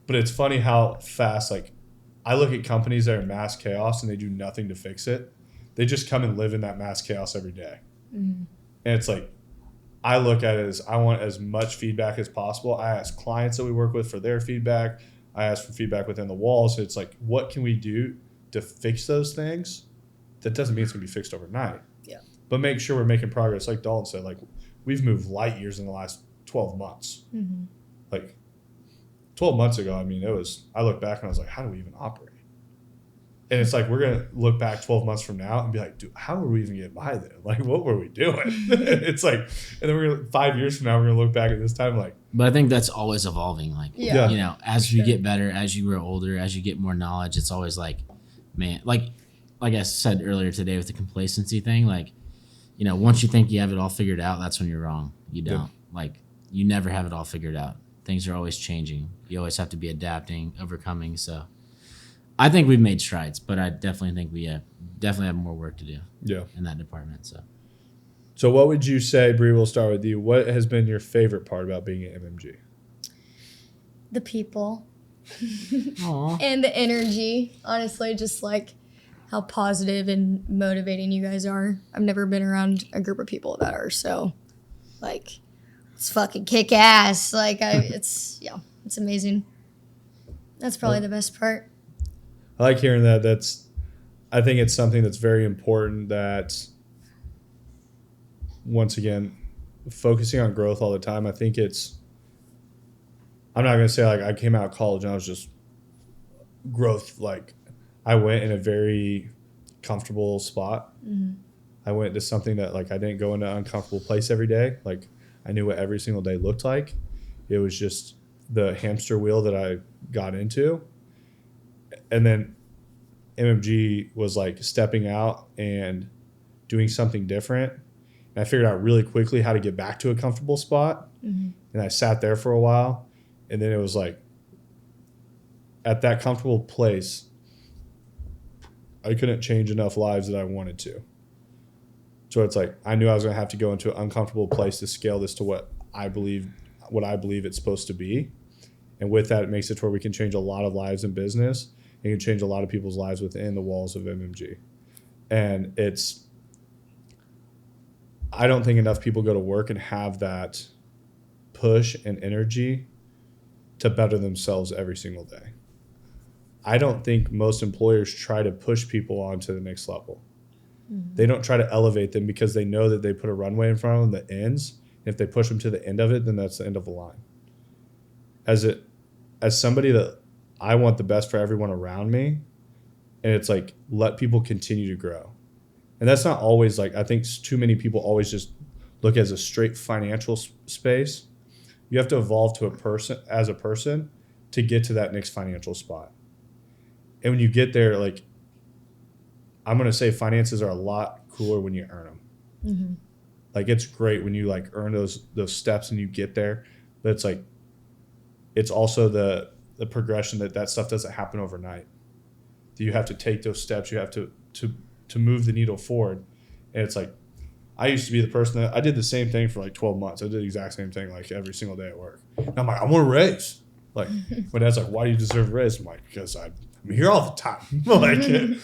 but it's funny how fast, like, I look at companies that are in mass chaos and they do nothing to fix it. They just come and live in that mass chaos every day. Mm-hmm. And it's like, I look at it as I want as much feedback as possible. I ask clients that we work with for their feedback. I ask for feedback within the walls. It's like, what can we do to fix those things? That doesn't mean it's going to be fixed overnight. Yeah. But make sure we're making progress. Like Dalton said, like, we've moved light years in the last 12 months. Mm-hmm. Like 12 months ago, I mean, I look back and I was like, how do we even operate? And it's like, we're going to look back 12 months from now and be like, dude, how were we even getting by then? Like, what were we doing? It's like, and then we're going to, 5 years from now, we're going to look back at this time like. But I think that's always evolving. Like, as you get better, as you grow older, as you get more knowledge, it's always like, man, like I said earlier today with the complacency thing, like, once you think you have it all figured out, that's when you're wrong. You don't. Yeah. Like, you never have it all figured out. Things are always changing. You always have to be adapting, overcoming. So I think we've made strides, but I definitely think we definitely have more work to do in that department. So what would you say, Bri, we'll start with you. What has been your favorite part about being at MMG? The people. And the energy. Honestly, just like how positive and motivating you guys are. I've never been around a group of people that are so, like, it's fucking kick ass. Like, it's amazing. That's probably the best part. I like hearing that. I think it's something that's very important, that, once again, focusing on growth all the time. I think I'm not going to say like I came out of college and I was just growth. Like, I went in a very comfortable spot. Mm-hmm. I went to something that, like, I didn't go into an uncomfortable place every day. Like, I knew what every single day looked like. It was just the hamster wheel that I got into. And then MMG was like stepping out and doing something different. And I figured out really quickly how to get back to a comfortable spot. Mm-hmm. And I sat there for a while. And then it was like, at that comfortable place, I couldn't change enough lives that I wanted to. So it's like, I knew I was going to have to go into an uncomfortable place to scale this to what I believe it's supposed to be. And with that, it makes it to where we can change a lot of lives in business. And can change a lot of people's lives within the walls of MMG. And I don't think enough people go to work and have that push and energy to better themselves every single day. I don't think most employers try to push people on to the next level. They don't try to elevate them because they know that they put a runway in front of them that ends. If they push them to the end of it, then that's the end of the line. As somebody that I want the best for everyone around me, and it's like, let people continue to grow. And that's not always like, I think too many people always just look as a straight financial space. You have to evolve to a person to get to that next financial spot. And when you get there, like, I'm going to say finances are a lot cooler when you earn them. Mm-hmm. Like, it's great when you like earn those steps and you get there, but it's like, it's also the progression that stuff doesn't happen overnight. You have to take those steps. You have to move the needle forward. And it's like, I used to be the person that I did the same thing for like 12 months. I did the exact same thing like every single day at work. And I'm like, I want a raise. Like, my dad's like, why do you deserve a raise? I'm like, because I'm here all the time. Like,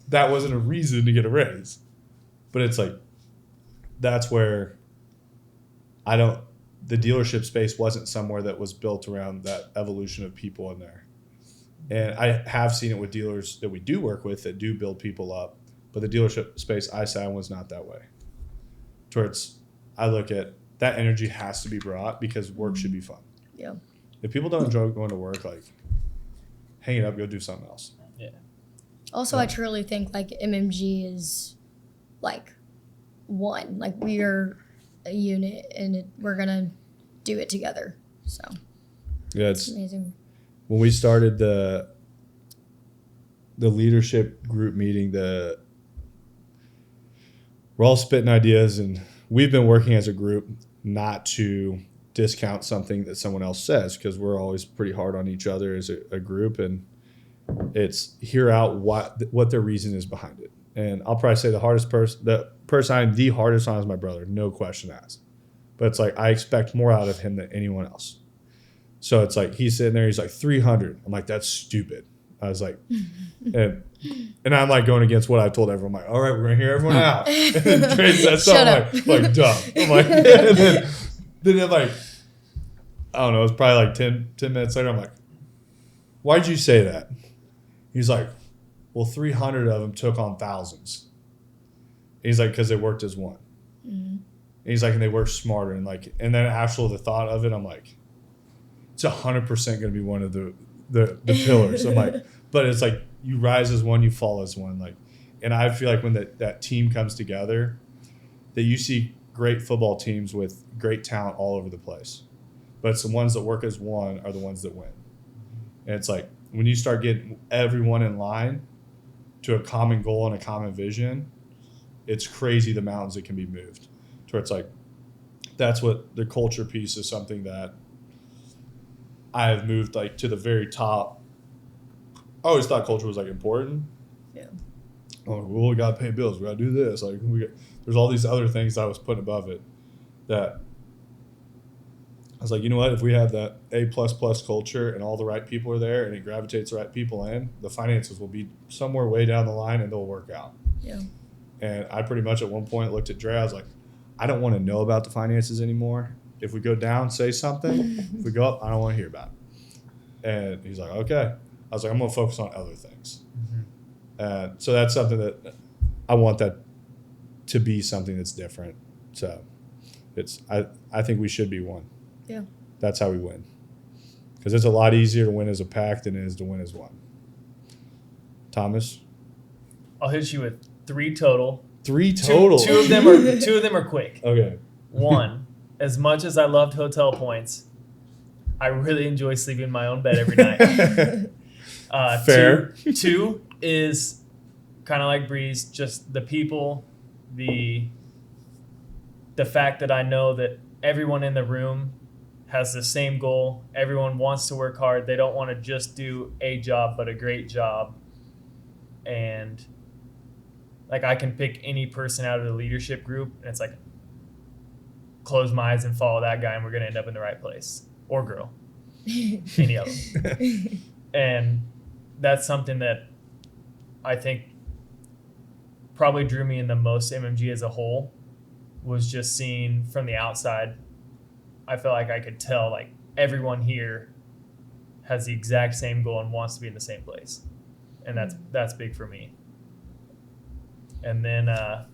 that wasn't a reason to get a raise. But it's like, that's where the dealership space wasn't somewhere that was built around that evolution of people in there. And I have seen it with dealers that we do work with that do build people up. But the dealership space I sat in was not that way. Towards, I look at that energy has to be brought because work should be fun. Yeah. If people don't enjoy going to work, like, hang it up, go do something else. Yeah. Also, I truly think like MMG is like one. Like, we are a unit and we're going to do it together. So, yeah, it's amazing. When we started the leadership group meeting, we're all spitting ideas, and we've been working as a group not to discount something that someone else says, because we're always pretty hard on each other as a group, and it's hear out what their reason is behind it. And I'll probably say the person I'm the hardest on is my brother, no question asked. But it's like, I expect more out of him than anyone else. So it's like, he's sitting there, he's like 300. I'm like, that's stupid. I was like, and I'm like going against what I told everyone. I'm like, all right, we're gonna hear everyone out. And then Trey said something like dumb. I'm like, and then like, I don't know, it was probably like 10 minutes later. I'm like, why'd you say that? He's like, well, 300 of them took on thousands. He's like, because they worked as one. Mm-hmm. And he's like, and they worked smarter. And like, and then the thought of it, I'm like, it's 100% going to be one of the pillars. I'm like, but it's like, you rise as one, you fall as one. Like, and I feel like when that team comes together, that you see great football teams with great talent all over the place. But it's the ones that work as one are the ones that win. And it's like, when you start getting everyone in line to a common goal and a common vision, it's crazy the mountains that can be moved. To where it's like, that's what the culture piece is, something that I have moved like to the very top. I always thought culture was like important. Yeah. Oh, well, we got to pay bills. We got to do this. Like, there's all these other things that I was putting above it that I was like, you know what? If we have that A++ culture and all the right people are there and it gravitates the right people in, the finances will be somewhere way down the line and they'll work out. Yeah. And I pretty much at one point looked at Dre. I was like, I don't want to know about the finances anymore. If we go down, say something. If we go up, I don't want to hear about it. And he's like, okay. I was like, I'm going to focus on other things. Mm-hmm. So that's something that I want that to be something that's different. So I think we should be one. Yeah. That's how we win. Because it's a lot easier to win as a pack than it is to win as one. Thomas? I'll hit you with 3 total. 3 total? Two of them are quick. Okay. 1, as much as I loved hotel points, I really enjoy sleeping in my own bed every night. Fair. 2 is kind of like Bri's, just the people, the fact that I know that everyone in the room has the same goal. Everyone wants to work hard. They don't want to just do a job, but a great job. And like, I can pick any person out of the leadership group, and it's like, close my eyes and follow that guy, and we're going to end up in the right place. Or girl. Any of them. And that's something that I think probably drew me in the most MMG as a whole, was just seeing from the outside. I felt like I could tell, like, everyone here has the exact same goal and wants to be in the same place. And that's big for me. And then now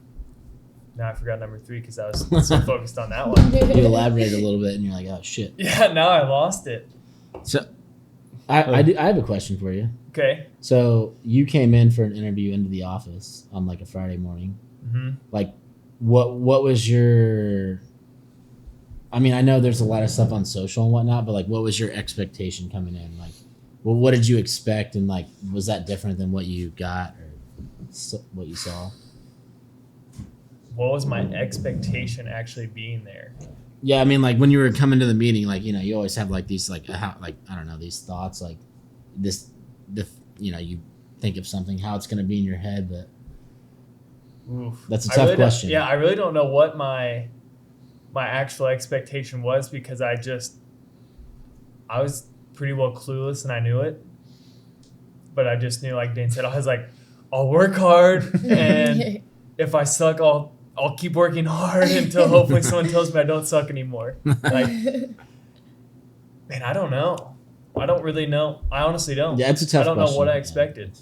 I forgot number 3 because I was so focused on that one. You elaborated a little bit and you're like, oh shit. Yeah, now I lost it. So I have a question for you. Okay. So you came in for an interview into the office on like a Friday morning. Mm-hmm. Like what was your, I mean, I know there's a lot of stuff on social and whatnot, but like what was your expectation coming in? Like, well, what did you expect? And like, was that different than what you got or what you saw? What was my expectation actually being there? Yeah, I mean, like when you were coming to the meeting, like, you know, you always have like these, like, I don't know, these thoughts, like you know, you think of something, how it's going to be in your head, but Oof. That's a tough question. Yeah, I really don't know what my actual expectation was because I was pretty well clueless and I knew it. But I just knew, like Dane said, I was like, I'll work hard, and if I suck, I'll keep working hard until hopefully someone tells me I don't suck anymore. Like, man, I don't know. I don't really know. I honestly don't. Yeah, it's a tough I don't know what question. I expected.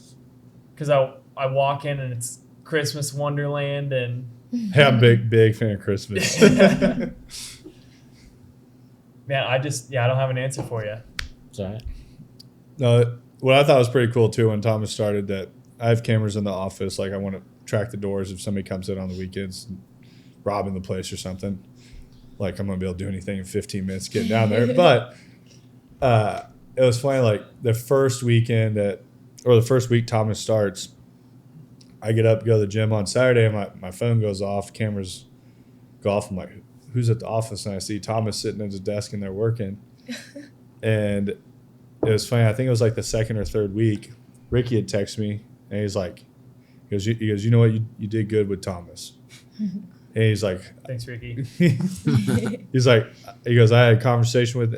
Because I walk in and it's Christmas Wonderland and... Hey, I'm big fan of Christmas. Man, I don't have an answer for you. It's all right. No, what I thought was pretty cool too when Thomas started that I have cameras in the office. Like I want to track the doors if somebody comes in on the weekends, robbing the place or something. Like I'm going to be able to do anything in 15 minutes getting down there. But it was funny, like the first week Thomas starts, I get up, go to the gym on Saturday, and my phone goes off, cameras go off. I'm like, who's at the office? And I see Thomas sitting at his desk and they're working. And it was funny. I think it was like the second or third week. Ricky had texted me, and he goes, you know what? You did good with Thomas. And he's like, thanks, Ricky. he goes, I had a conversation with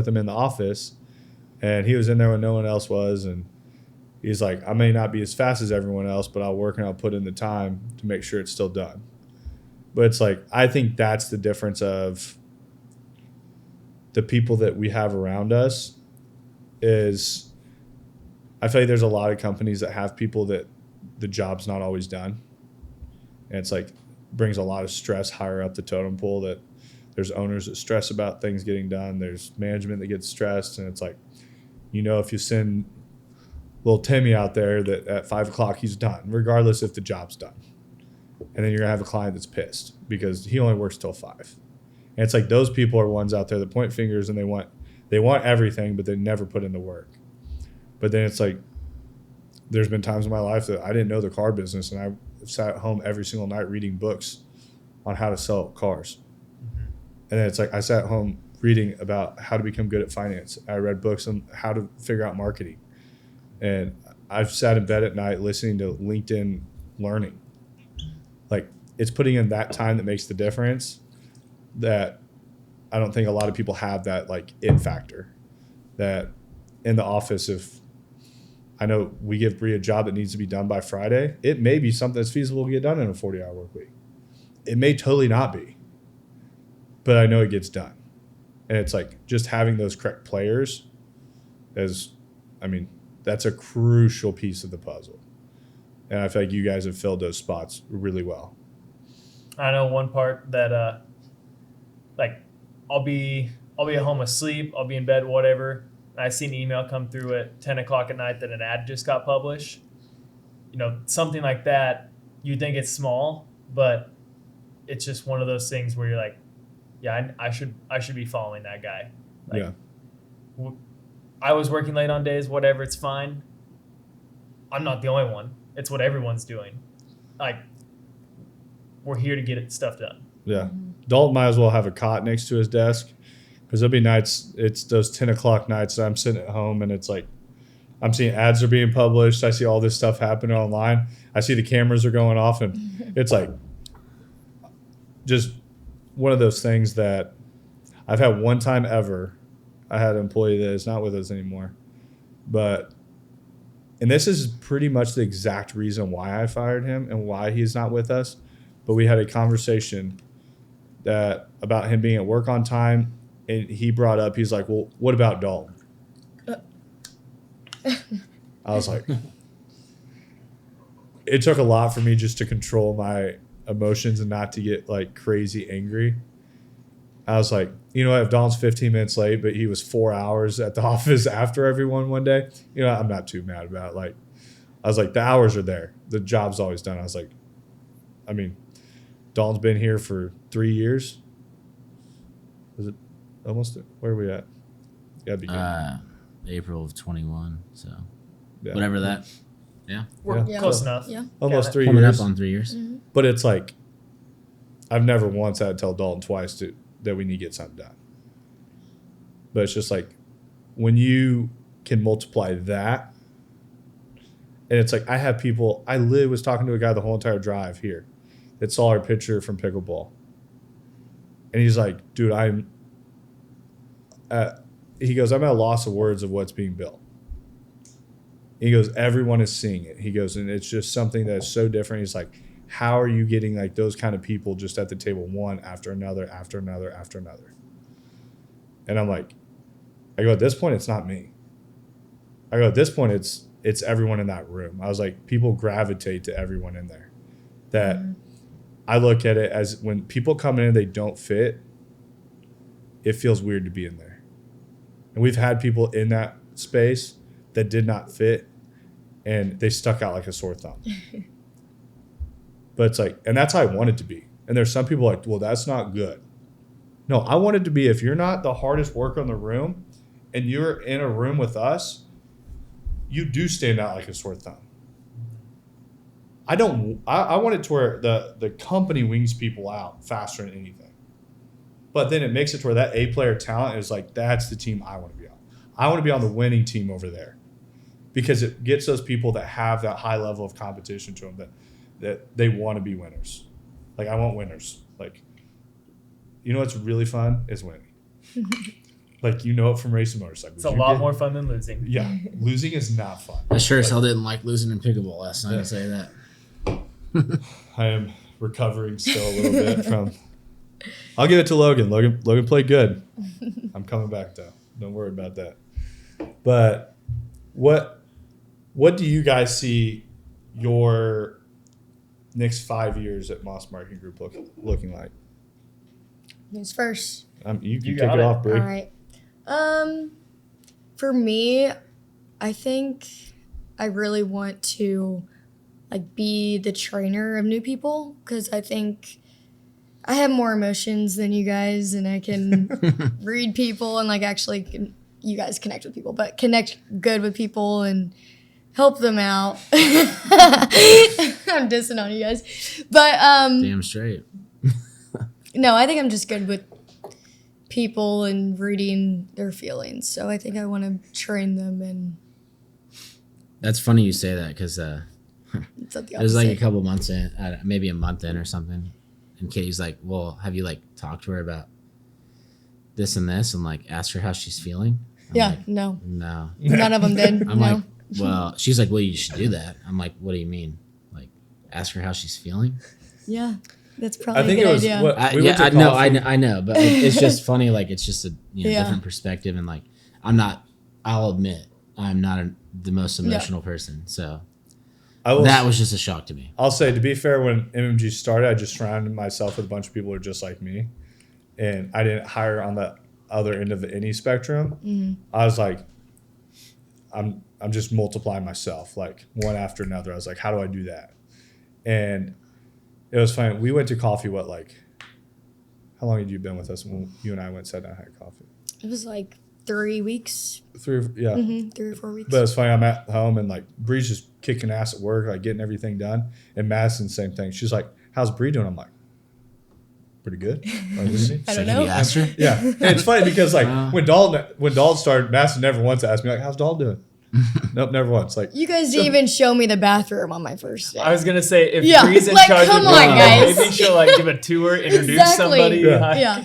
him in the office, and he was in there when no one else was, and he's like, I may not be as fast as everyone else, but I'll work and I'll put in the time to make sure it's still done. But it's like, I think that's the difference of the people that we have around us is I feel like there's a lot of companies that have people that the job's not always done. And it's like brings a lot of stress higher up the totem pole, that there's owners that stress about things getting done. There's management that gets stressed. And it's like, you know, if you send little Timmy out there that at 5 o'clock he's done, regardless if the job's done. And then you're gonna have a client that's pissed because he only works till 5. And it's like those people are ones out there that point fingers and they want everything, but they never put in the work. But then it's like there's been times in my life that I didn't know the car business, and I sat at home every single night reading books on how to sell cars. Mm-hmm. And then it's like I sat at home reading about how to become good at finance. I read books on how to figure out marketing. And I've sat in bed at night listening to LinkedIn learning. Like, it's putting in that time that makes the difference, that I don't think a lot of people have that, like, it factor. That in the office, if I know we give Bri a job that needs to be done by Friday, it may be something that's feasible to get done in a 40-hour work week. It may totally not be, but I know it gets done. And it's like just having those correct players that's a crucial piece of the puzzle. And I feel like you guys have filled those spots really well. I know one part that like I'll be at home asleep, I'll be in bed, whatever. And I see an email come through at 10 o'clock at night that an ad just got published. You know, something like that, you think it's small, but it's just one of those things where you're like, yeah, I should be following that guy. Like, yeah. I was working late on days, whatever, it's fine. I'm not the only one. It's what everyone's doing. Like, we're here to get stuff done. Yeah. Dalton might as well have a cot next to his desk, because there'll be nights, it's those 10 o'clock nights that I'm sitting at home and it's like I'm seeing ads are being published. I see all this stuff happening online. I see the cameras are going off, and it's like just one of those things that I've had one time ever. I had an employee that is not with us anymore. And this is pretty much the exact reason why I fired him and why he's not with us. But we had a conversation about him being at work on time, and he brought up, he's like, well, what about Dalton? I was like, it took a lot for me just to control my emotions and not to get like crazy angry. I was like, you know what, if Don's 15 minutes late, but he was 4 hours at the office after everyone one day, you know, I'm not too mad about it. Like, I was like, the hours are there. The job's always done. I was like, I mean, Don's been here for 3 years. Is it almost? Where are we at? Gotta be good. April of 21. So Yeah. whatever that. Yeah. We're Yeah. close enough. Yeah. Almost Got it. 3 Coming years. up on 3 years. But it's like, I've never once had to tell Dalton twice that we need to get something done. But it's just like, when you can multiply that, and it's like, I have people, I literally was talking to a guy the whole entire drive here that saw our picture from pickleball. And he's like, dude, he goes, I'm at a loss of words of what's being built. He goes, everyone is seeing it. He goes, and it's just something that's so different. He's like, how are you getting like those kind of people just at the table, one after another, after another, after another? And I'm like, I go, at this point, it's not me. I go, at this point, it's everyone in that room. I was like, people gravitate to everyone in there. That I look at it as when people come in and they don't fit, it feels weird to be in there. And we've had people in that space that did not fit, and they stuck out like a sore thumb. But it's like, and that's how I want it to be. And there's some people like, well, that's not good. No, I want it to be, if you're not the hardest worker in the room and you're in a room with us, you do stand out like a sore thumb. I want it to where the company wings people out faster than anything. But then it makes it to where that A-player talent is like, that's the team I want to be on. I want to be on the winning team over there. Because it gets those people that have that high level of competition to them that they want to be winners. Like, I want winners. Like, you know what's really fun is winning. Like, you know it from racing motorcycles. It's a lot more fun than losing. Yeah, losing is not fun. I sure as hell didn't like losing in pickleball last night. I'll say that. I am recovering still a little bit from. I'll give it to Logan. Logan played good. I'm coming back though. Don't worry about that. But what do you guys see your next 5 years at Moss Marketing Group looking like? Who's first? You can You kick got it it. off, Bri. All right. For me, I think I really want to like be the trainer of new people, because I think I have more emotions than you guys, and I can read people and like actually you guys connect with people, but connect good with people and help them out. I'm dissing on you guys, but Damn straight. no, I think I'm just good with people and reading their feelings. So I think I want to train them, and That's funny you say that because it's not the it was like a opposite. couple months in, maybe a month in or something. And Katie's like, well, have you like talked to her about this and this and like asked her how she's feeling? I'm Yeah, like, no, no. none of them did. I'm No. like, well, she's like, well, you should do that. I'm like, what do you mean? Like, ask her how she's feeling? Yeah, that's probably I think a good it was idea. what I we went to know, coffee. I know, but it's just funny. Like, it's just a Yeah. different perspective, and like, I'll admit, I'm not the most emotional person, so that was just a shock to me. I'll say, to be fair, when MMG started, I just surrounded myself with a bunch of people who are just like me, and I didn't hire on the other end of any spectrum. I was like, I'm just multiplying myself like one after another. I was like, how do I do that? And it was funny. We went to coffee. How long had you been with us when you and I went and sat down and had coffee? It was like 3 weeks, 3 3 or 4 weeks. But it's funny. I'm at home and like Bree's just kicking ass at work, like getting everything done. And Madison, same thing. She's like, "How's Bree doing?" I'm like, "Pretty good." Like, what is he? I don't Have you know. asked her? Yeah, and it's funny because like when Dalton started, Madison never once asked me like, "How's Dalton doing?" Nope, never once. Like, You guys didn't even show me the bathroom on my first day. I was gonna say if Yeah, Bree's in like, charge come of on, guys. maybe she'll like give a tour, introduce Exactly. somebody. Yeah.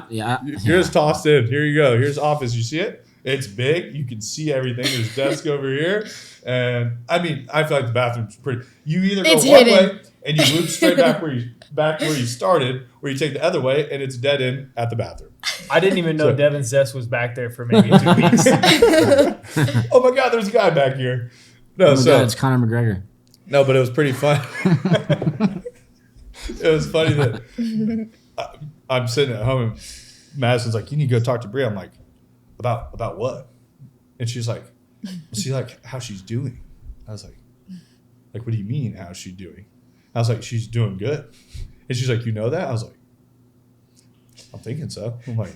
Yeah. you're just tossed in. Here you go. Here's the office. You see it? It's big. You can see everything. There's a desk over here. And I mean, I feel like the bathroom's pretty. You either go It's one hidden. way and you loop straight back to where you started, or you take the other way and it's dead end at the bathroom. I didn't even know Devin Zest was back there for maybe 2 weeks. Oh my God, there's a guy back here. No, God, it's Conor McGregor. No, but it was pretty fun. It was funny that I'm sitting at home and Madison's like, "You need to go talk to Bri." I'm like, about what? And she's like, "See, like how she's doing." I was like, "What do you mean how's she doing?" I was like, "She's doing good." And she's like, "You know that?" I was like, "I'm thinking so." I'm like,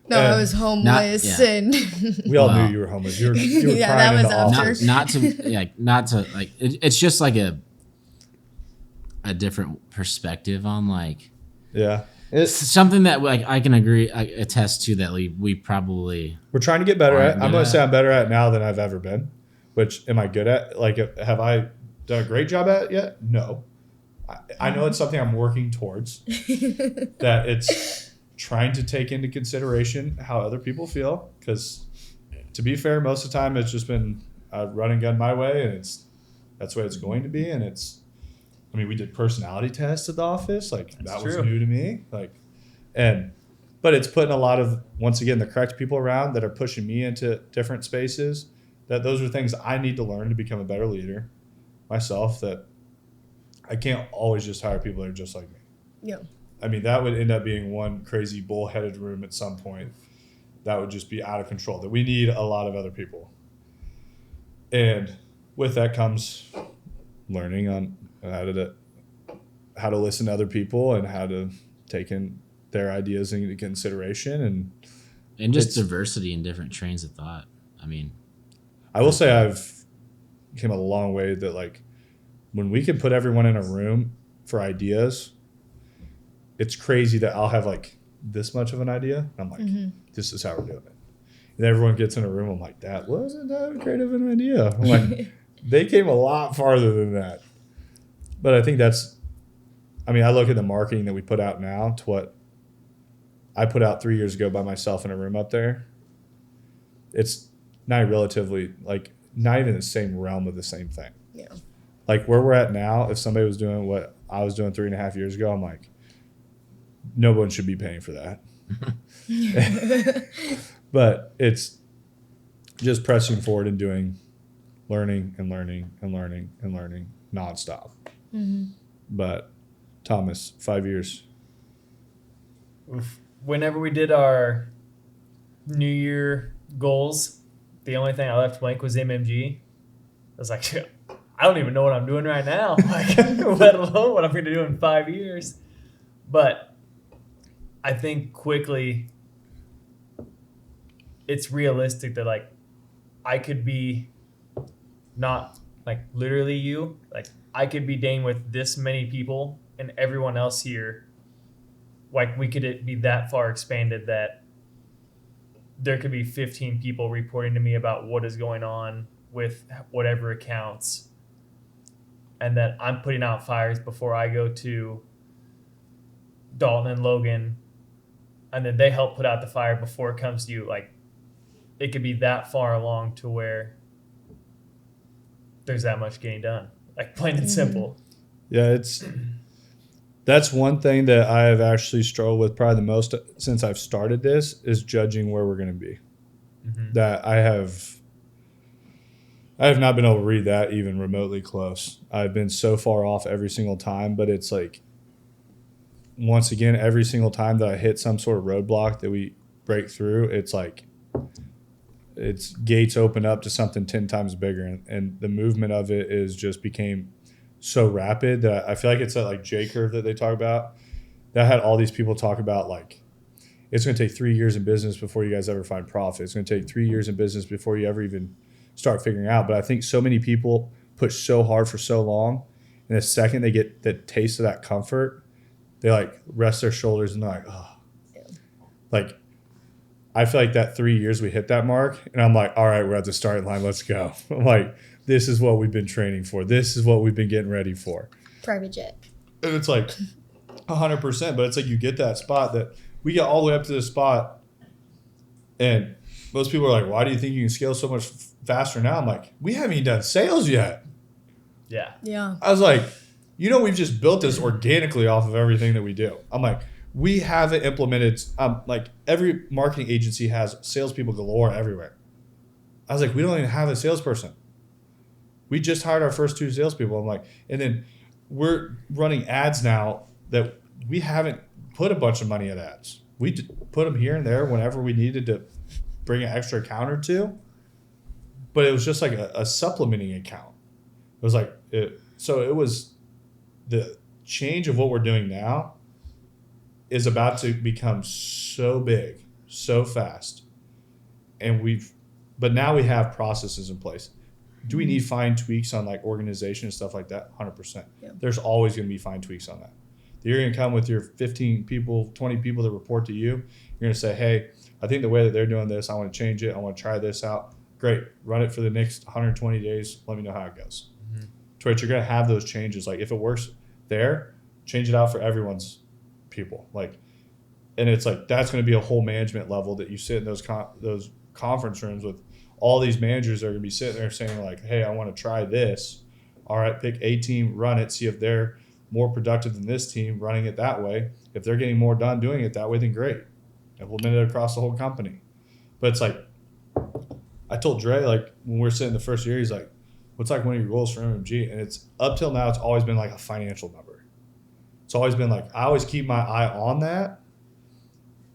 No, I was homeless and we all knew you were homeless. You were Yeah, crying that in was the office. not to like it's just like a different perspective on like It's something that like I can attest to that we probably we're trying to get better at. I'm going to at. say I'm better at now than I've ever been. Which am I good at? Like, have I done a great job at it yet? No. I know it's something I'm working towards. That it's trying to take into consideration how other people feel. Because to be fair, most of the time it's just been run and gun my way, and that's the way it's going to be. And we did personality tests at the office. Like that was new to me. But it's putting a lot of, once again, the correct people around that are pushing me into different spaces. That those are things I need to learn to become a better leader myself. That I can't always just hire people that are just like me. yeah. That would end up being one crazy bullheaded room at some point. That would just be out of control. That we need a lot of other people. And with that comes learning on how to listen to other people and how to take in their ideas into consideration and just diversity in different trains of thought. I will say I've came a long way that like when we can put everyone in a room for ideas, it's crazy that I'll have like this much of an idea. I'm like, this is how we're doing it. And everyone gets in a room. I'm like, that wasn't that great of an idea. I'm like, they came a lot farther than that. But I think that's, I look at the marketing that we put out now to what I put out 3 years ago by myself in a room up there. It's not relatively, like, not even the same realm of the same thing. Yeah. Like, where we're at now, if somebody was doing what I was doing 3.5 years ago, I'm like, no one should be paying for that. But it's just pressing forward and doing learning and learning and learning and learning nonstop. Mm-hmm. But Thomas, 5 years. Whenever we did our New Year goals, the only thing I left blank was MMG. I was like, I don't even know what I'm doing right now, like, let alone what I'm going to do in 5 years. But I think quickly it's realistic that, like, I could be not, like, literally you. Like, I could be Dane with this many people and everyone else here. Like, we could be that far expanded that there could be 15 people reporting to me about what is going on with whatever accounts, and that I'm putting out fires before I go to Dalton and Logan, and then they help put out the fire before it comes to you. Like, it could be that far along to where there's that much getting done. Like, plain and simple. Yeah, that's one thing that I have actually struggled with probably the most since I've started this is judging where we're going to be. Mm-hmm. That I have not been able to read that even remotely close. I've been so far off every single time, but it's like, once again, every single time that I hit some sort of roadblock that we break through, it's like it's gates open up to something 10 times bigger. And the movement of it is just became so rapid that I feel like it's that like J curve that they talk about that had all these people talk about, like, it's going to take 3 years in business before you guys ever find profit. It's going to take 3 years in business before you ever even start figuring out. But I think so many people push so hard for so long, and the second they get the taste of that comfort, they like rest their shoulders and they're like, oh. Yeah. Like, I feel like that 3 years we hit that mark, and I'm like, all right, we're at the starting line. Let's go. I'm like, this is what we've been training for. This is what we've been getting ready for. Private jet. And it's like 100%, but it's like you get that spot that we get all the way up to the spot, and most people are like, why do you think you can scale so much faster now? I'm like, we haven't even done sales yet. Yeah. Yeah. I was like, we've just built this organically off of everything that we do. I'm like, we haven't implemented, like every marketing agency has salespeople galore everywhere. I was like, we don't even have a salesperson. We just hired our first 2 salespeople. I'm like, and then we're running ads now that we haven't put a bunch of money at ads. We put them here and there whenever we needed to bring an extra account or 2. But it was just like a supplementing account. It was like, so it was the change of what we're doing now is about to become so big, so fast. But now we have processes in place. Do we need fine tweaks on like organization and stuff like that? 100%. Yeah. There's always going to be fine tweaks on that. You're going to come with your 15 people, 20 people that report to you. You're going to say, hey, I think the way that they're doing this, I want to change it. I want to try this out. Great. Run it for the next 120 days. Let me know how it goes. Mm-hmm. To which you're going to have those changes. Like if it works there, change it out for everyone's people. Like, and it's like, that's going to be a whole management level that you sit in those conference rooms with all these managers that are going to be sitting there saying like, hey, I want to try this. All right, pick a team, run it, see if they're more productive than this team running it that way. If they're getting more done doing it that way, then great. Implement it across the whole company. But it's like, I told Dre, like when we were sitting the first year, he's like, what's like one of your goals for MMG? And it's up till now, it's always been like a financial number. It's always been like, I always keep my eye on that.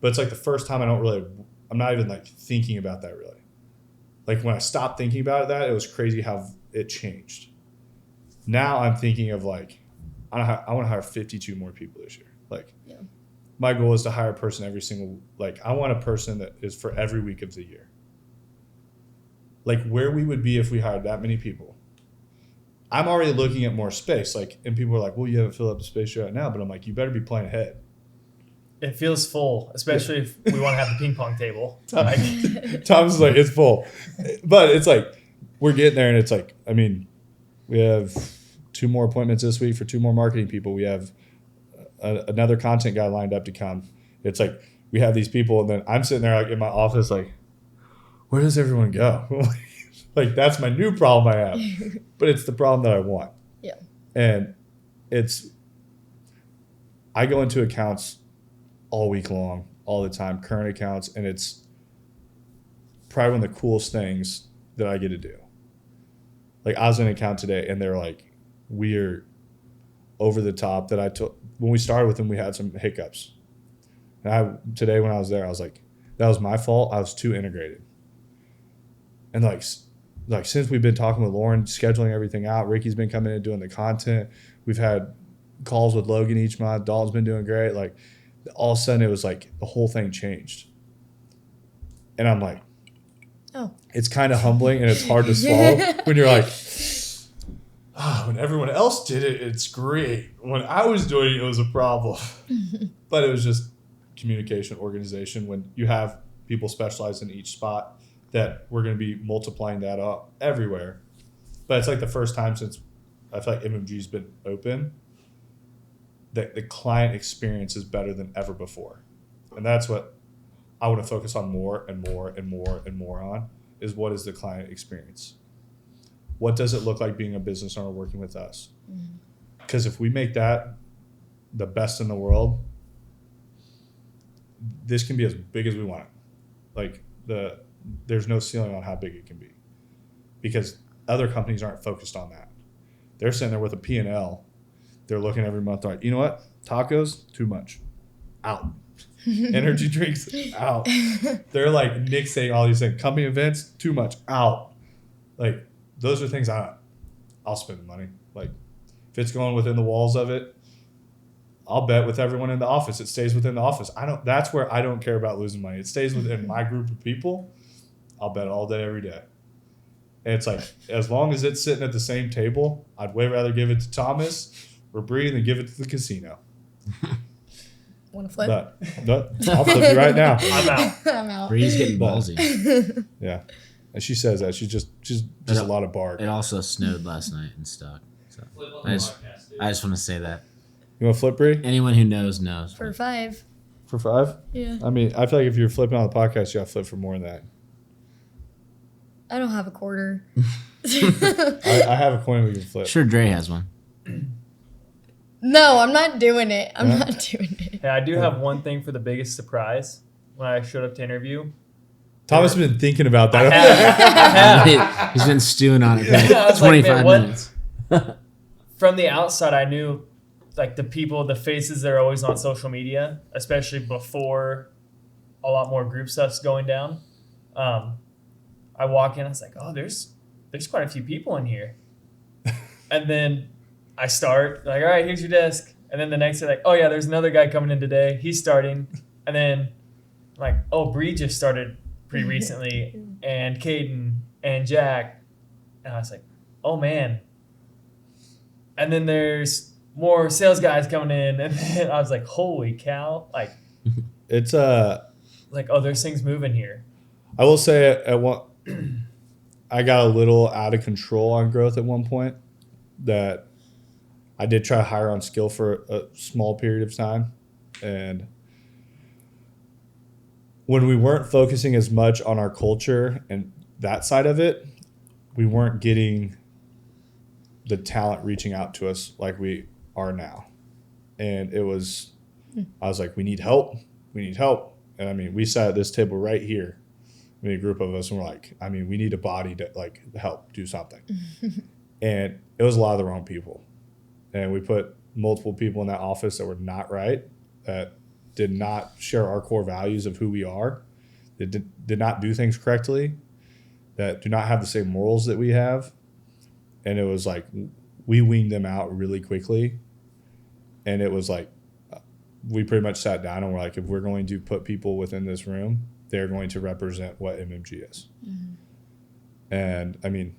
But it's like the first time I'm not even like thinking about that really. Like when I stopped thinking about it was crazy how it changed. Now I'm thinking of like, I want to hire 52 more people this year. Like my goal is to hire a person every single, like I want a person that is for every week of the year. Like where we would be if we hired that many people. I'm already looking at more space. Like, and people are like, well, you haven't filled up the space right now. But I'm like, you better be playing ahead. It feels full, especially if we want to have the ping pong table. Tom's is like, it's full. But it's like, we're getting there and it's like, I mean, we have 2 more appointments this week for 2 more marketing people. We have another content guy lined up to come. It's like, we have these people and then I'm sitting there like in my office like, where does everyone go? Like, that's my new problem I have. But it's the problem that I want. Yeah. And I go into accounts all week long, all the time, current accounts, and it's probably one of the coolest things that I get to do. Like I was in an account today and they're like, we're over the top that I took. When we started with them, we had some hiccups. And today when I was there, I was like, that was my fault. I was too integrated. And like since we've been talking with Lauren, scheduling everything out, Ricky's been coming in doing the content. We've had calls with Logan each month. Dalton's been doing great. Like all of a sudden it was like the whole thing changed. And I'm like, oh, it's kind of humbling and it's hard to swallow when you're like, when everyone else did it, it's great. When I was doing it, it was a problem. But it was just communication, organization. When you have people specialized in each spot, that we're going to be multiplying that up everywhere. But it's like the first time since I feel like MMG's been open that the client experience is better than ever before. And that's what I want to focus on more and more and more and more on is what is the client experience? What does it look like being a business owner working with us? Because if we make that the best in the world, this can be as big as we want it. Like there's no ceiling on how big it can be because other companies aren't focused on that. They're sitting there with a P&L. They're looking every month like, you know what? Tacos, too much. Out. Energy drinks, out. They're like nixing all these things. Company events, too much. Out. Like those are things I'll spend the money. Like if it's going within the walls of it, I'll bet with everyone in the office. It stays within the office. That's where I don't care about losing money. It stays within my group of people. I'll bet all day, every day. And it's like, as long as it's sitting at the same table, I'd way rather give it to Thomas or Bri than give it to the casino. Want to flip? No, I'll flip you right now. I'm out. Bri's getting ballsy. Yeah. And she says that. She's just a lot of bark. It also snowed last night and stuck. So I just want to say that. You want to flip, Bri? Anyone who knows. For 5. For 5? Yeah. I mean, I feel like if you're flipping on the podcast, you got to flip for more than that. I don't have a quarter. I have a coin we can flip. Sure, Dre has one. No, I'm not doing it. I'm not doing it. Hey, I do have one thing for the biggest surprise when I showed up to interview. Thomas has been thinking about that. I have. He's been stewing on it I for was like, 25 man, what? minutes. From the outside, I knew like the faces that are always on social media, especially before a lot more group stuff's going down. I walk in, I was like, oh, there's quite a few people in here. And then I start like, all right, here's your desk. And then the next day, like, oh yeah, there's another guy coming in today. He's starting. And then like, oh, Bri just started pretty recently, and Caden and Jack. And I was like, oh man. And then there's more sales guys coming in, and then I was like, holy cow. Like It's like, oh, there's things moving here. I will say at one, I got a little out of control on growth at one point. That I did try to hire on skill for a small period of time, and when we weren't focusing as much on our culture and that side of it, we weren't getting the talent reaching out to us like we are now. And it was, I was like, we need help. We need help. And I mean, we sat at this table right here, I mean, a group of us, and we're like, I mean, we need a body to like help do something. And it was a lot of the wrong people. And we put multiple people in that office that were not right, that did not share our core values of who we are, that did not do things correctly, that do not have the same morals that we have. And it was like, we weaned them out really quickly. And it was like, we pretty much sat down and we're like, if we're going to put people within this room, they're going to represent what MMG is. Mm-hmm. And I mean,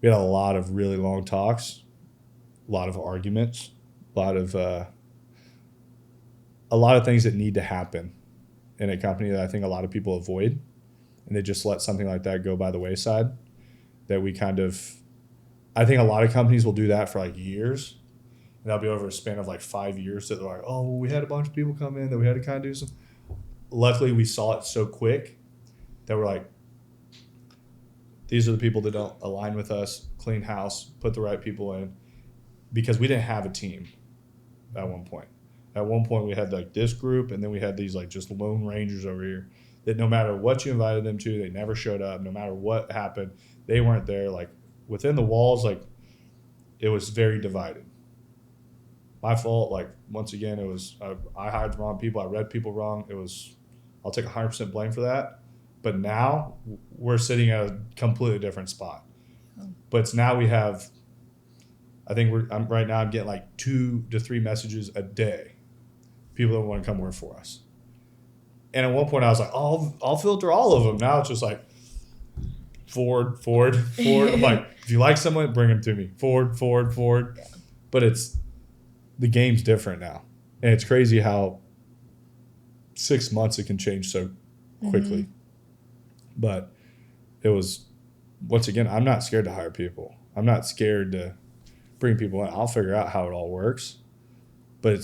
we had a lot of really long talks, a lot of arguments, a lot of things that need to happen in a company that I think a lot of people avoid, and they just let something like that go by the wayside. That we kind of, I think a lot of companies will do that for like years, and that'll be over a span of like 5 years that they're like, oh, well, we had a bunch of people come in that we had to kind of do some. Luckily, we saw it so quick that we're like, these are the people that don't align with us, clean house, put the right people in, because we didn't have a team at one point. At one point, we had like this group, and then we had these like just lone rangers over here that no matter what you invited them to, they never showed up. No matter what happened, they weren't there. Like within the walls, like it was very divided. My fault. Like once again, it was I hired the wrong people. I read people wrong. I'll take 100% blame for that. But now we're sitting at a completely different spot. But it's now we have, I think right now I'm getting like 2 to 3 messages a day. People that want to come work for us. And at one point I was like, I'll filter all of them. Now it's just like forward. I'm like, if you like someone, bring them to me. Forward. But the game's different now. And it's crazy how 6 months it can change so quickly. Mm-hmm. But it was, once again, I'm not scared to hire people. I'm not scared to bring people in. I'll figure out how it all works. But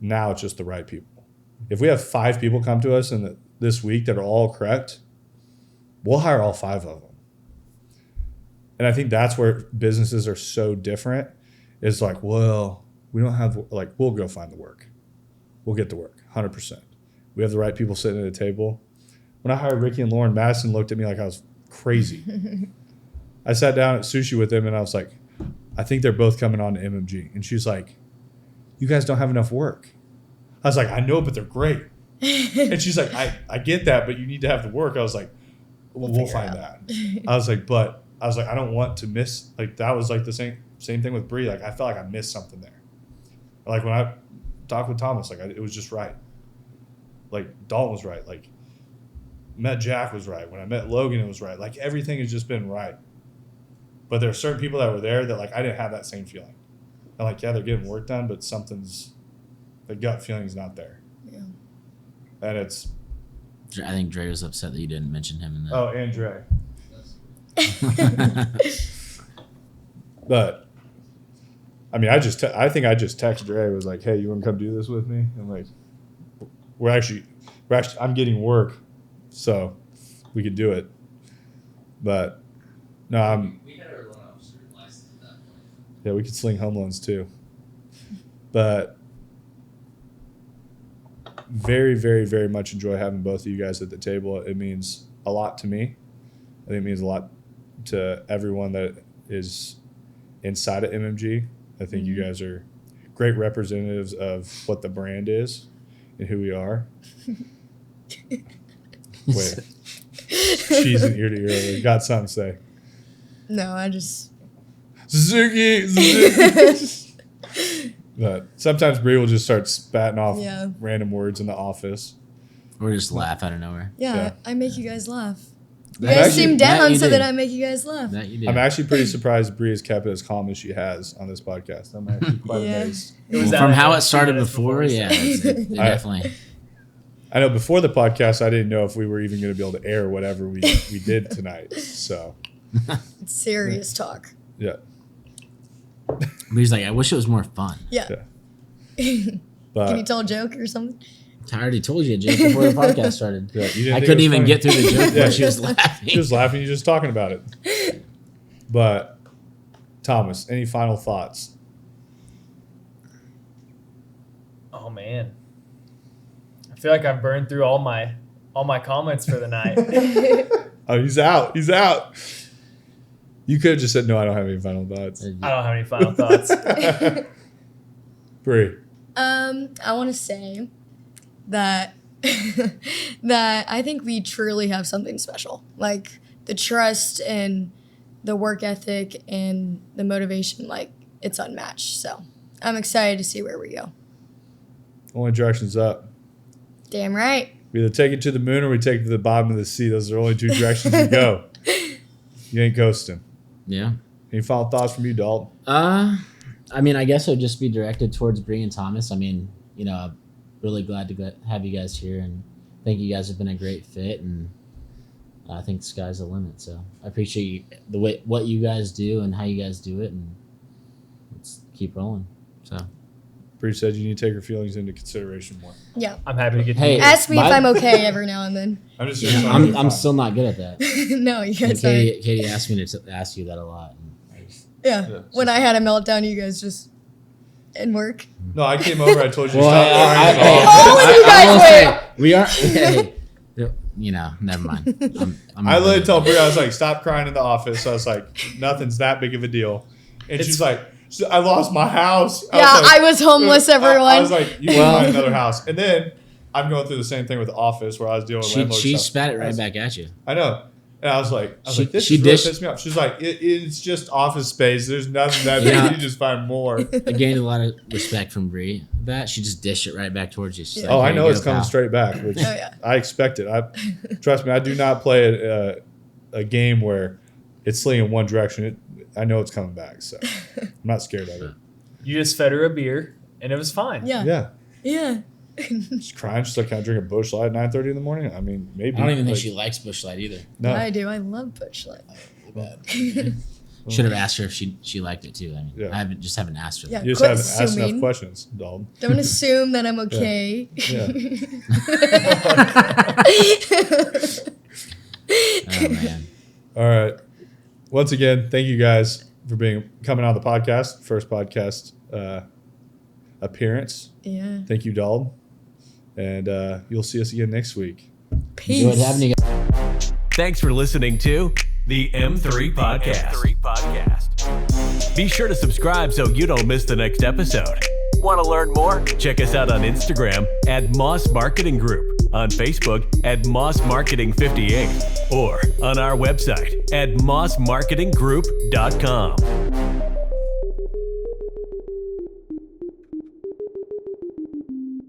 now it's just the right people. If we have 5 people come to us this week that are all correct, we'll hire all 5 of them. And I think that's where businesses are so different. It's like, well, we don't have, like, we'll go find the work. We'll get the work, 100%. We have the right people sitting at the table. When I hired Ricky and Lauren, Madison looked at me like I was crazy. I sat down at sushi with them and I was like, I think they're both coming on to MMG. And she's like, you guys don't have enough work. I was like, I know, but they're great. And she's like, I get that, but you need to have the work. I was like, well, we'll find that. I was like, I don't want to miss, like, that was like the same thing with Bri. Like, I felt like I missed something there. Like, when I talked with Thomas, like, it was just right. Like, Dalton was right. Like, met Jack was right. When I met Logan, it was right. Like, everything has just been right. But there are certain people that were there that, like, I didn't have that same feeling. And, like, yeah, they're getting work done, but the gut feeling's not there. Yeah. And I think Dre was upset that you didn't mention him in that. Oh, and Dre. But, I mean, I think I just texted Dre. Was like, hey, you want to come do this with me? And, like, we're actually, I'm getting work, so we could do it. But, no, We had our loan officer license at that point. Yeah, we could sling home loans too. but very, very, very much enjoy having both of you guys at the table. It means a lot to me. I think it means a lot to everyone that is inside of MMG. I think you guys are great representatives of what the brand is and who we are. Wait. Cheesing ear to ear. Got something to say. No, I just... Suzuki! But sometimes Bri will just start spatting off random words in the office. Or just laugh out of nowhere. Yeah, I make you guys laugh. You That guys actually- seem that down you so did. that I make you guys laugh. That you did. I'm actually pretty surprised Bri has kept it as calm as she has on this podcast. I'm actually quite amazed. It was From that how like it started 2 minutes before, we yeah, started. it definitely. I know before the podcast, I didn't know if we were even going to be able to air whatever we did tonight. So, It's serious talk. yeah. But he's like, I wish it was more fun. Yeah. But Can you tell a joke or something? I already told you, Jake, before the podcast started. But You didn't I think couldn't it was even funny? get through the joke Yeah. while she was laughing. she was laughing, you just talking about it. But, Thomas, any final thoughts? Oh man, I feel like I've burned through all my comments for the night. Oh, he's out. He's out. You could have just said, no, I don't have any final thoughts. I don't have any final thoughts. Bri. I want to say that that I think we truly have something special. Like the trust and the work ethic and the motivation, like it's unmatched. So I'm excited to see where we go. Only direction's up. Damn right. We either take it to the moon or we take it to the bottom of the sea. Those are the only two directions we go. You ain't coasting. Yeah. Any final thoughts from you, Dalton? I mean, I guess it would just be directed towards Bri and Thomas. I mean, you know, I'm really glad to have you guys here, and I think you guys have been a great fit, and I think the sky's the limit. So I appreciate what you guys do and how you guys do it, and let's keep rolling. So Bri said you need to take her feelings into consideration more. Yeah. I'm happy to get Hey, to Ask me if my- I'm okay every now and then. I'm just I'm still not good at that. No, you And guys are. Katie asked me to ask you that a lot. And I just- Yeah. When I had a meltdown, you guys just in work. No, I came over. I told you Well, to stop crying. All of you guys will were. say, we are. Hey, you know, never mind. I literally told Bri, I was like, stop crying in the office. I was like, nothing's that big of a deal. And she's like, I lost my house. I was homeless, everyone. I was like, you can find another house. And then I'm going through the same thing with the office where I was dealing with landlord She stuff. spat it right back at you. I know. And I was like, this She is really dished- pissed me off. She's like, it's just office space. There's nothing that big. Yeah. You just find more. I gained a lot of respect from Bri. That she just dished it right back towards you. She's like, Oh, I "Here know you it's go, coming pal." straight back, which Oh, yeah. I expect it. Trust me, I do not play a game where it's slinging one direction. I know it's coming back, so I'm not scared of it. You just fed her a beer, and it was fine. Yeah. Yeah. Yeah. She's crying. She's like, can I drink a Busch Light at 9:30 in the morning? I mean, maybe. I don't even think Like, she likes Busch Light either. No. I do. I love Busch Light. Should have asked her if she liked it too. I mean, Yeah. I haven't asked her. Yeah. that. You just Quit haven't asked enough assuming. questions, Dalton. Don't assume that I'm okay. Yeah. Oh man. All right. Once again, thank you guys for coming on the podcast. First podcast appearance. Yeah. Thank you, Dalton. And you'll see us again next week. Peace. Enjoyed having you guys. Thanks for listening to the M3 Podcast. Be sure to subscribe so you don't miss the next episode. Want to learn more? Check us out on Instagram at Moss Marketing Group, on Facebook at Moss Marketing 58, or on our website at mossmarketinggroup.com.